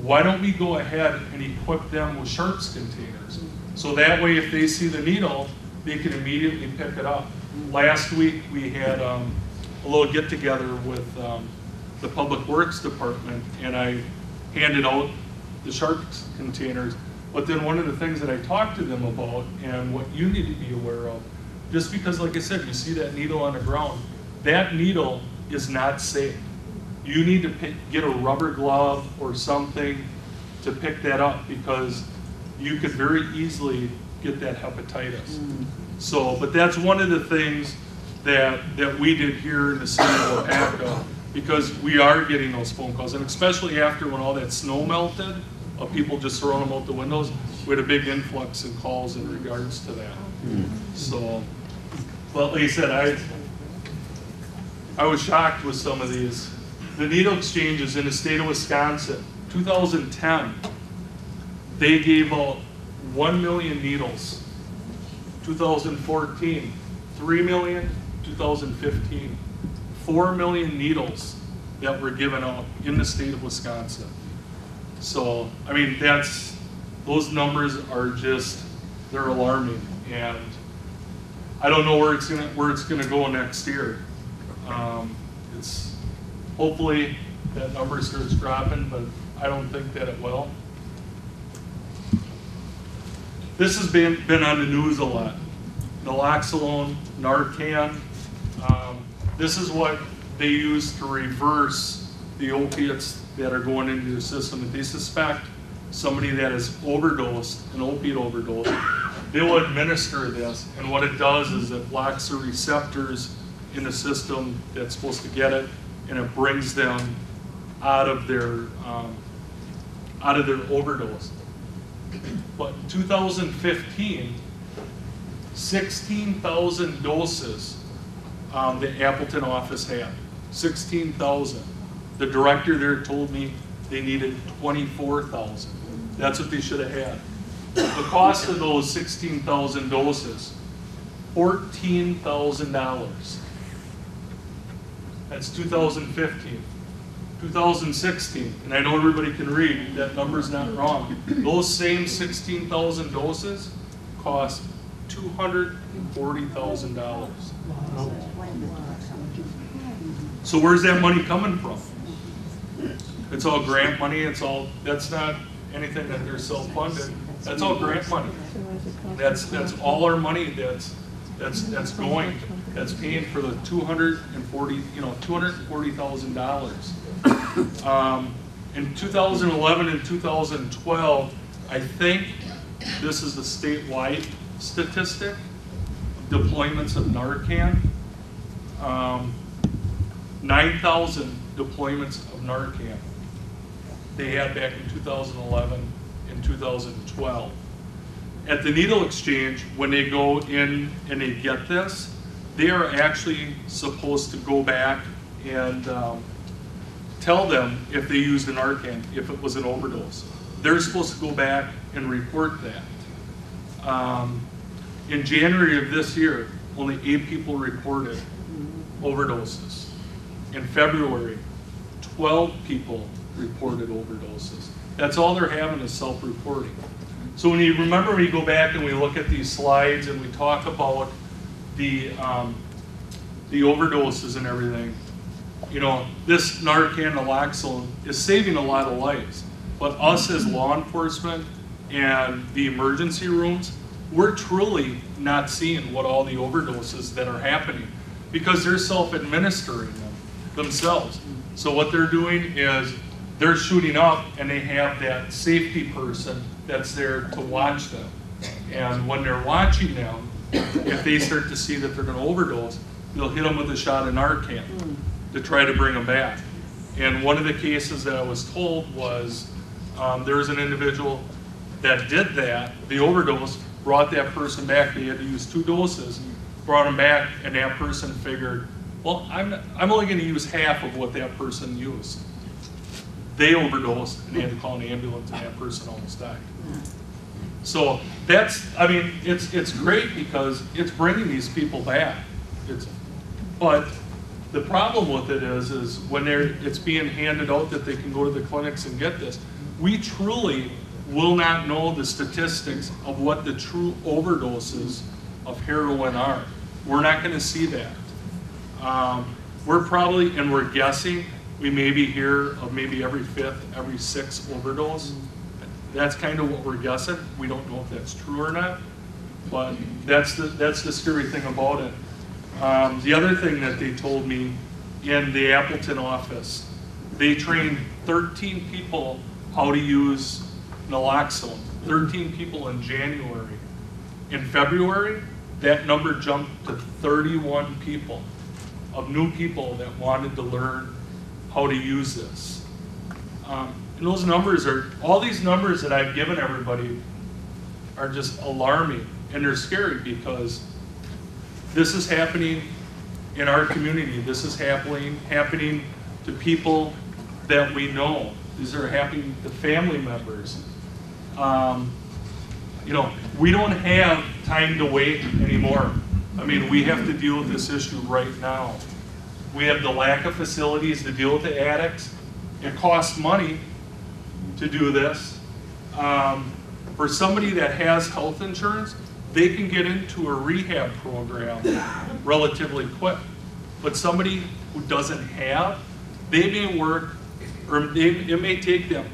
why don't we go ahead and equip them with sharps containers? So that way, if they see the needle, they can immediately pick it up. Last week, we had a little get-together with the Public Works Department, and I handed out the sharps containers. But then one of the things that I talked to them about, and what you need to be aware of, just because, like I said, you see that needle on the ground, that needle is not safe. You need to get a rubber glove or something to pick that up, because you could very easily get that hepatitis. So, but that's one of the things that we did here in the city of Waupaca, because we are getting those phone calls, and especially after when all that snow melted, of people just throwing them out the windows, we had a big influx in calls in regards to that. So, well, like I said, I was shocked with some of these. The needle exchanges in the state of Wisconsin, 2010, they gave out 1 million needles. 2014, 3 million. 2015, 4 million needles that were given out in the state of Wisconsin. So, I mean, those numbers are just, they're alarming, and I don't know where it's gonna go next year. It's hopefully that number starts dropping, but I don't think that it will. This has been on the news a lot. Naloxone, Narcan. This is what they use to reverse the opiates that are going into your system. If they suspect somebody that has overdosed, an opiate overdose, they will administer this, and what it does is it blocks the receptors in the system that's supposed to get it, and it brings them out of their overdose. But in 2015, 16,000 doses the Appleton office had. 16,000. The director there told me they needed 24,000. That's what they should have had. The cost of those 16,000 doses, $14,000. That's 2015. 2016, and I know everybody can read, that number's not wrong. Those same 16,000 doses cost $240,000. So where's that money coming from? It's all grant money. That's not anything that they're self-funded. That's all grant money. That's all our money that's going. That's paying for the $240,000. In 2011 and 2012, I think this is the statewide statistic, deployments of Narcan. 9,000 deployments of Narcan they had back in 2011 and 2012. At the needle exchange, when they go in and they get this, they are actually supposed to go back and tell them if they used an Narcan, if it was an overdose. They're supposed to go back and report that. In January of this year, only 8 people reported overdoses. In February, 12 people reported overdoses. That's all they're having is self-reporting. So when you go back and we look at these slides and we talk about the overdoses and everything, you know, this Narcan naloxone is saving a lot of lives. But us as law enforcement and the emergency rooms, we're truly not seeing what all the overdoses that are happening, because they're self-administering them themselves. So what they're doing is they're shooting up, and they have that safety person that's there to watch them. And when they're watching them, if they start to see that they're going to overdose, you'll hit them with a shot of Narcan to try to bring them back. And one of the cases that I was told was there was an individual that did that, the overdose, brought that person back. They had to use 2 doses, brought them back, and that person figured, well, I'm only going to use half of what that person used. They overdosed, and they had to call an ambulance, and that person almost died. So that's, I mean, it's great because it's bringing these people back. But the problem with it is when it's being handed out that they can go to the clinics and get this, we truly will not know the statistics of what the true overdoses of heroin are. We're not going to see that. We're probably, and we're guessing, we maybe hear of maybe every 5th, every 6th overdose. That's kind of what we're guessing. We don't know if that's true or not, but that's the scary thing about it. The other thing that they told me in the Appleton office, they trained 13 people how to use naloxone, 13 people in January. In February, that number jumped to 31 people, of new people that wanted to learn how to use this. And those numbers are, all these numbers that I've given everybody are just alarming, and they're scary because this is happening in our community. This is happening to people that we know. These are happening to family members. You know, we don't have time to wait anymore. I mean, we have to deal with this issue right now. We have the lack of facilities to deal with the addicts. It costs money to do this. For somebody that has health insurance, they can get into a rehab program relatively quick. But somebody who doesn't have, they may work, or it may take them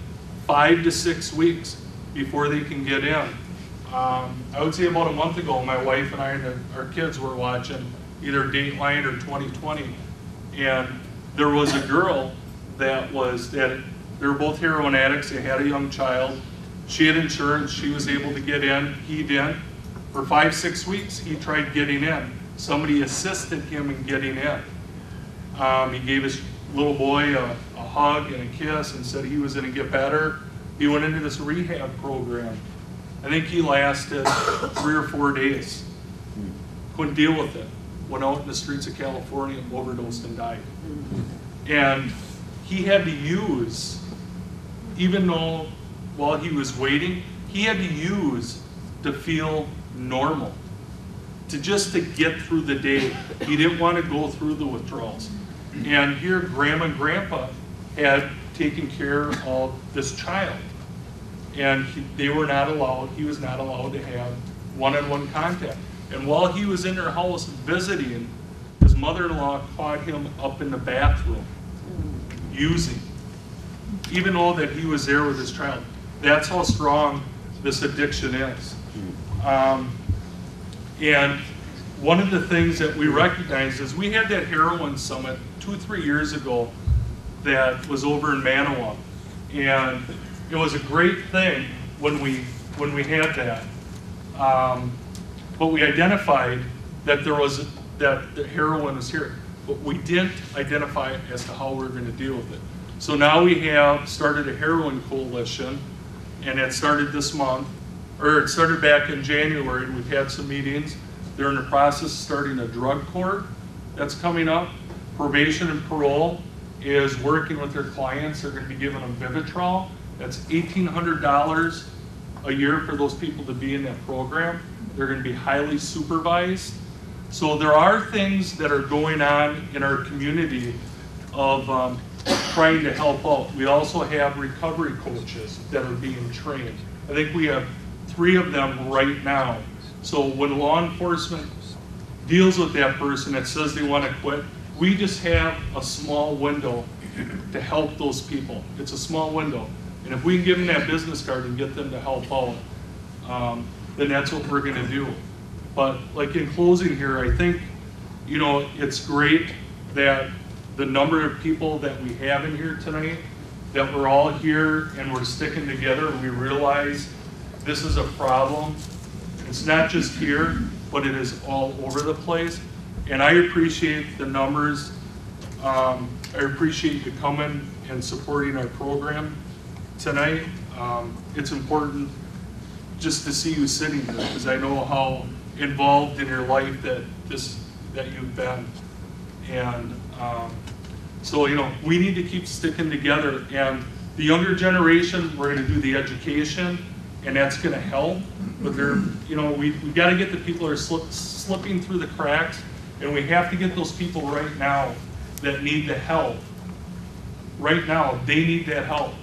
5 to 6 weeks before they can get in. I would say about a month ago, my wife and I and our kids were watching either Dateline or 2020, and there was a girl that they were both heroin addicts. They had a young child. She had insurance. She was able to get in. He didn't. For 5, 6 weeks, he tried getting in. Somebody assisted him in getting in. He gave his little boy a hug and a kiss and said he was going to get better. He went into this rehab program. I think he lasted 3 or 4 days. Couldn't deal with it. Went out in the streets of California and overdosed and died. And he had to use, even though while he was waiting, he had to use to feel normal, to get through the day. He didn't want to go through the withdrawals. And here, Grandma and Grandpa had taken care of this child, and he was not allowed to have one-on-one contact. And while he was in their house visiting, his mother-in-law caught him up in the bathroom using, even though that he was there with his child. That's how strong this addiction is. And one of the things that we recognized is we had that heroin summit 2-3 years ago that was over in Manawa, and it was a great thing when we had that. But we identified that that the heroin was here, but we didn't identify as to how we were going to deal with it. So now we have started a heroin coalition, and it started this month, or it started back in January, and we've had some meetings. They're in the process of starting a drug court that's coming up. Probation and parole is working with their clients. They're going to be giving them Vivitrol. That's $1,800 a year for those people to be in that program. They're going to be highly supervised. So there are things that are going on in our community of trying to help out. We also have recovery coaches that are being trained. I think we have 3 of them right now. So when law enforcement deals with that person that says they want to quit, we just have a small window to help those people. It's a small window. And if we can give them that business card and get them to help out, then that's what we're going to do. But like in closing here, I think, you know, it's great that the number of people that we have in here tonight, that we're all here and we're sticking together and we realize this is a problem. It's not just here, but it is all over the place. And I appreciate the numbers. I appreciate you coming and supporting our program tonight. It's important just to see you sitting here, because I know how involved in your life that you've been. And so, you know, we need to keep sticking together. And the younger generation, we're going to do the education, and that's going to help. But you know, we got to get the people who are slipping through the cracks, and we have to get those people right now that need the help. Right now, they need that help.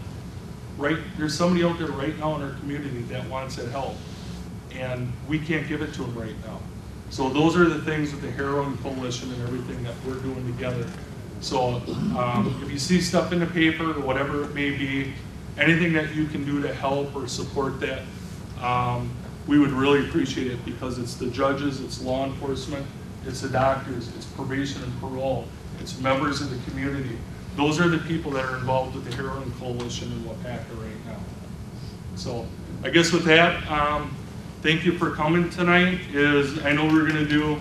Right, there's somebody out there right now in our community that wants that help, and we can't give it to them right now. So those are the things with the Heroin Coalition and everything that we're doing together. So if you see stuff in the paper or whatever it may be, anything that you can do to help or support that, we would really appreciate it, because it's the judges, it's law enforcement, it's the doctors, it's probation and parole, it's members of the community. Those are the people that are involved with the Heroin Coalition in Wapaka right now. So I guess with that, thank you for coming tonight. I know we're going to do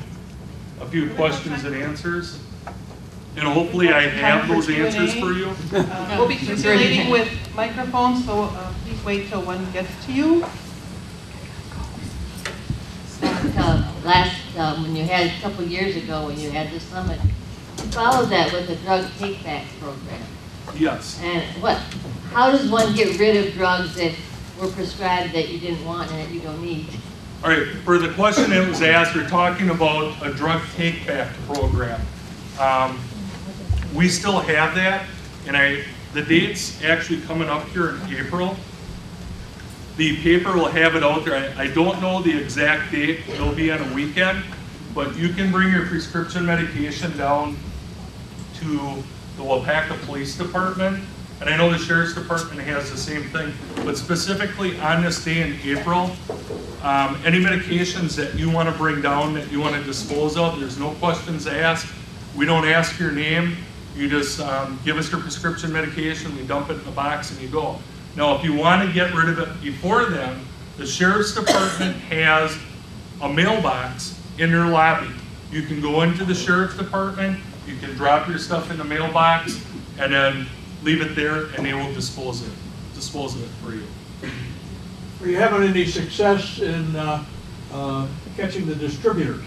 a few questions and answers, and hopefully I have those answers for you. We'll be circulating with microphones, so please wait till one gets to you. When you had a couple years ago, when you had the summit, you followed that with a drug take-back program. Yes. And how does one get rid of drugs that were prescribed that you didn't want and that you don't need? All right, for the question that was asked, we're talking about a drug take-back program. We still have that, and the date's actually coming up here in April. The paper will have it out there. I don't know the exact date. It'll be on a weekend, but you can bring your prescription medication down to the Wapaka Police Department, and I know the Sheriff's Department has the same thing, but specifically on this day in April, any medications that you want to bring down, that you want to dispose of, there's no questions asked. We don't ask your name. You just give us your prescription medication, we dump it in a box, and you go. Now, if you want to get rid of it before then, the Sheriff's Department has a mailbox in their lobby. You can go into the Sheriff's Department, you can drop your stuff in the mailbox, and then leave it there, and they will dispose of it for you. Are you having any success in catching the distributors?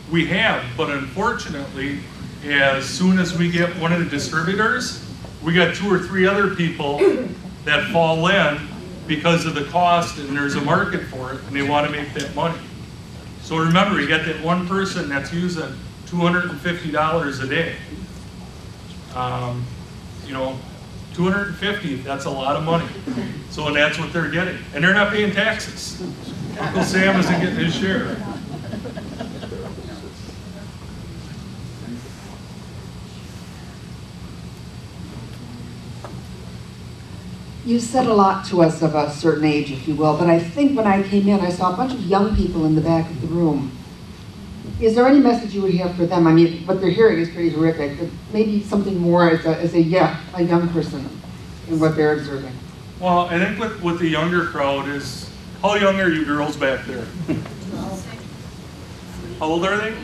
We have, but unfortunately, as soon as we get one of the distributors, we got 2 or 3 other people that fall in because of the cost, and there's a market for it, and they want to make that money. So remember, you got that one person that's using $250 a day. You know, $250, that's a lot of money. So, and that's what they're getting. And they're not paying taxes. Uncle Sam isn't getting his share. You said a lot to us of a certain age, if you will, but I think when I came in, I saw a bunch of young people in the back of the room. Is there any message you would have for them? I mean, what they're hearing is pretty horrific, but maybe something more as a young person in what they're observing. Well, I think with the younger crowd is, how young are you girls back there? How old are they?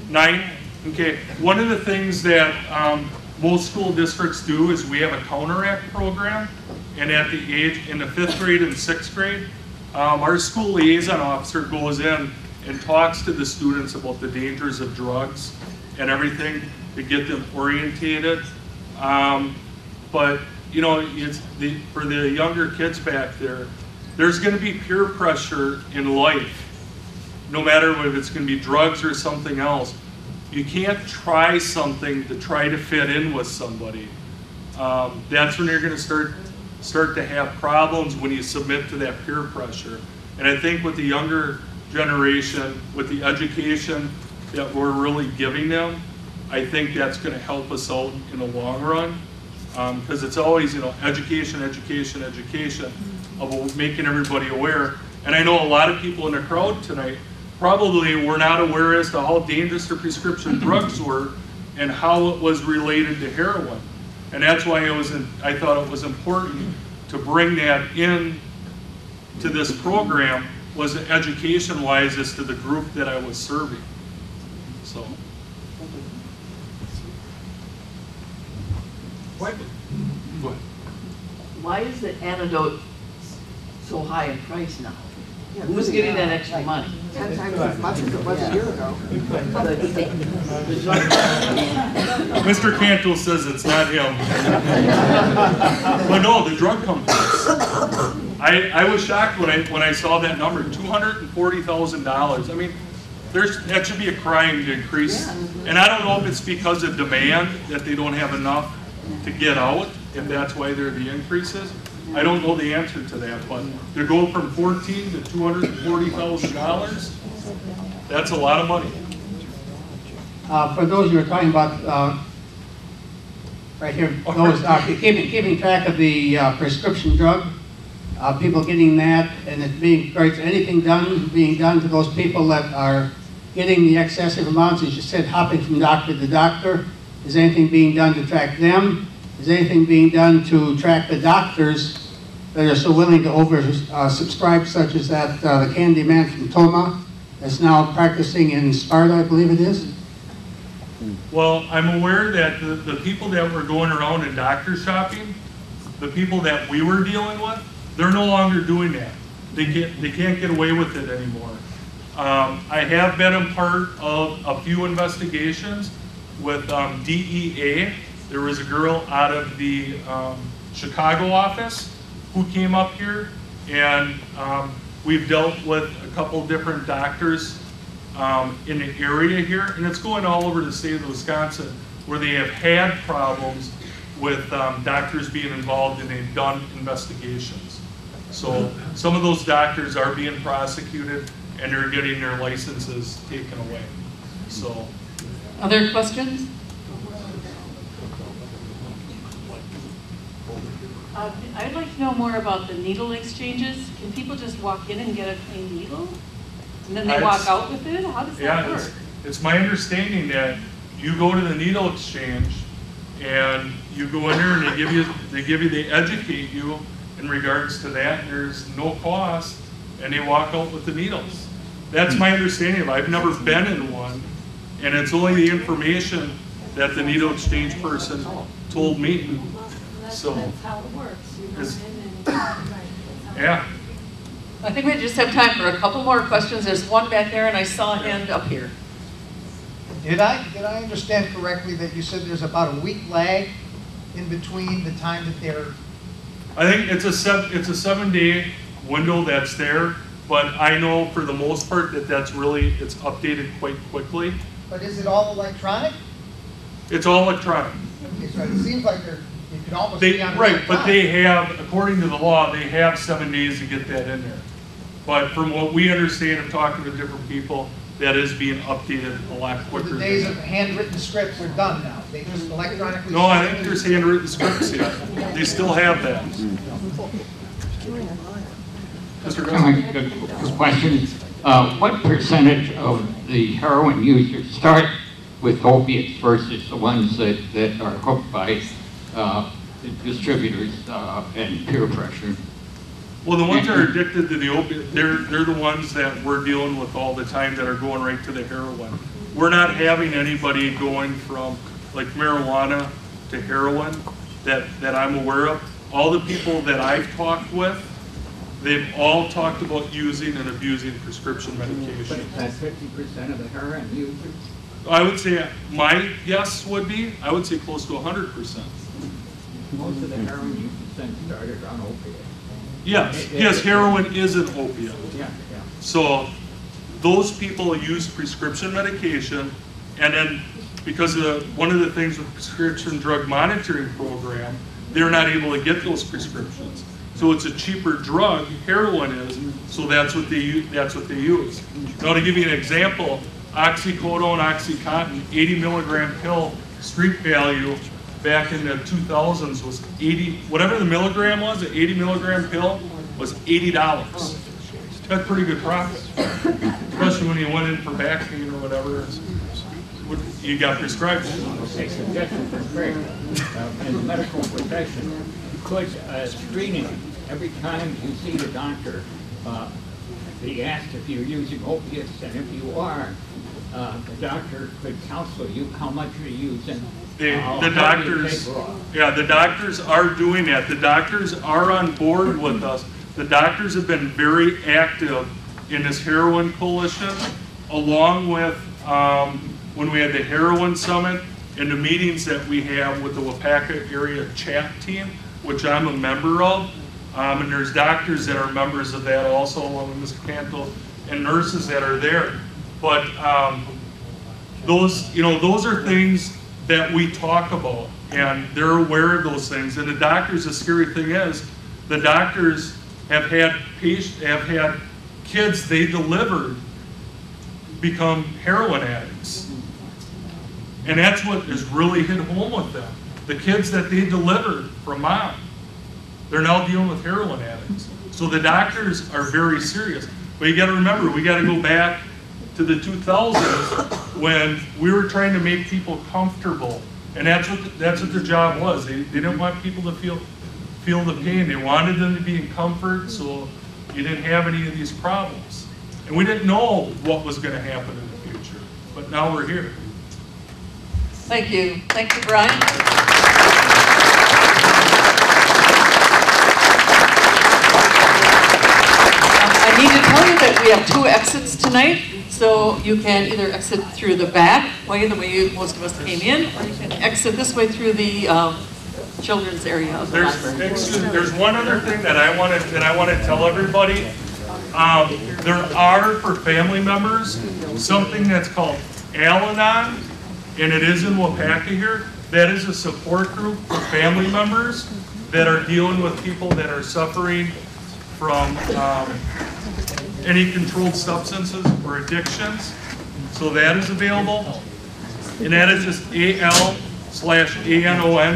9? Okay. One of the things that most school districts do is we have a counteract program, and at the age, in the 5th grade and 6th grade, our school liaison officer goes in and talks to the students about the dangers of drugs and everything to get them orientated. But you know, for the younger kids back there, there's going to be peer pressure in life, no matter if it's going to be drugs or something else. You can't try something to try to fit in with somebody. That's when you're going to start to have problems, when you submit to that peer pressure. And I think with the younger generation, with the education that we're really giving them, I think that's going to help us out in the long run. Because it's always, you know, education, education, education, about making everybody aware. And I know a lot of people in the crowd tonight probably were not aware as to how dangerous the prescription drugs were and how it was related to heroin. And that's why I thought it was important to bring that in to this program, was education-wise as to the group that I was serving. So. What? Go ahead. Why is the antidote so high in price now? Who's getting that extra money? 10 times as much as it was a year ago. Mr. Cantor says it's not him. But no, the drug companies. I was shocked when I saw that number, $240,000. I mean, that should be a crime to increase. And I don't know if it's because of demand that they don't have enough to get out, if that's why there are the increases. I don't know the answer to that, but to go from $14,000 to $240,000, that's a lot of money. For those you were talking about, right here, those keeping track of the prescription drug, people getting that, and it being anything being done to those people that are getting the excessive amounts, as you said, hopping from doctor to doctor. Is anything being done to track them? Is anything being done to track the doctors that are so willing to oversubscribe, such as that the candy man from Toma that's now practicing in Sparta, I believe it is? Well, I'm aware that the people that were going around and doctor shopping, the people that we were dealing with, they're no longer doing that. They can't get away with it anymore. I have been a part of a few investigations with DEA. There was a girl out of the Chicago office who came up here, and we've dealt with a couple different doctors in the area here, and it's going all over the state of Wisconsin, where they have had problems with doctors being involved, and they've done investigations. So some of those doctors are being prosecuted, and they're getting their licenses taken away. So, other questions? I'd like to know more about the needle exchanges. Can people just walk in and get a clean needle? And then they walk out with it? How does that work? It's my understanding that you go to the needle exchange and you go in there and they educate you in regards to that, and there's no cost, and they walk out with the needles. That's my understanding of it. I've never been in one, and it's only the information that the needle exchange person told me. So that's how it works. Yeah. I think we just have time for a couple more questions. There's one back there, and I saw a hand up here. Did I understand correctly that you said there's about a week lag in between the time that they're? I think it's a 7-day window that's there, but I know for the most part that it's updated quite quickly. But is it all electronic? It's all electronic. Okay, so it seems like you can almost be on right, but they have, according to the law, they have 7 days to get that in there. But from what we understand of talking to different people, that is being updated a lot quicker. So the days of handwritten scripts are done now. They just electronically. No, I think there's handwritten scripts yet. They still have that. Mr. Good question. What percentage of the heroin users start with opiates versus the ones that are hooked by distributors and peer pressure? Well, the ones that are addicted to the opiate, they're the ones that we're dealing with all the time that are going right to the heroin. We're not having anybody going from like marijuana to heroin that I'm aware of. All the people that I've talked with, they've all talked about using and abusing prescription medication. That's 50% of the heroin users? I would say, my guess would be, I would say close to 100%. Most of the heroin users then started on opiates. Yes, heroin is an opiate. Yeah. So those people use prescription medication, and then because of one of the things with the prescription drug monitoring program, they're not able to get those prescriptions. So it's a cheaper drug, heroin is, so that's what they use. Now to give you an example, oxycodone, Oxycontin, 80 milligram pill, street value back in the 2000s was 80, whatever the milligram was, the 80 milligram pill was $80. That's pretty good profit, especially when you went in for back pain or whatever. You got prescribed. Okay, suggestion for Craig. In the medical profession, could screening every time you see the doctor he asked if you're using opiates, and if you are, the doctor could counsel you how much you're using. The doctors, yeah, the doctors are doing that. The doctors are on board with us. The doctors have been very active in this heroin coalition, along with when we had the heroin summit and the meetings that we have with the Wapaka area chat team, which I'm a member of. And there's doctors that are members of that also, along with Mr. Canto, and nurses that are there. But those are things that we talk about, and they're aware of those things. And the doctors, the scary thing is, the doctors have had kids they delivered become heroin addicts. And that's what has really hit home with them. The kids that they delivered from mom, they're now dealing with heroin addicts. So the doctors are very serious. But you gotta remember, we gotta go back to the 2000s when we were trying to make people comfortable. And that's what their job was. They didn't want people to feel the pain. They wanted them to be in comfort so you didn't have any of these problems. And we didn't know what was gonna happen in the future. But now we're here. Thank you. Thank you, Brian. I need to tell you that we have 2 exits tonight, so you can either exit through the back way, the way most of us came in, or you can exit this way through the children's area of the library. There's one other thing that I want to tell everybody. There are, for family members, something that's called Al-Anon, and it is in Wapaka here. That is a support group for family members that are dealing with people that are suffering from any controlled substances or addictions. So that is available. And that is just AL/ANON.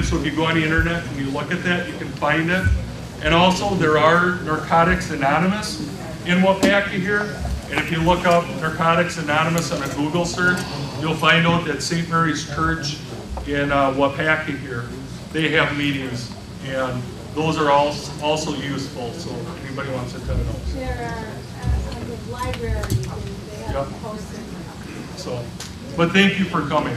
So if you go on the internet and you look at that, you can find it. And also there are Narcotics Anonymous in Wapaka here. And if you look up Narcotics Anonymous on a Google search, you'll find out that St. Mary's Church in Wapaka here, they have meetings. And those are also useful, so if anybody wants to attend those. There are the library, and they have posters. So, but thank you for coming.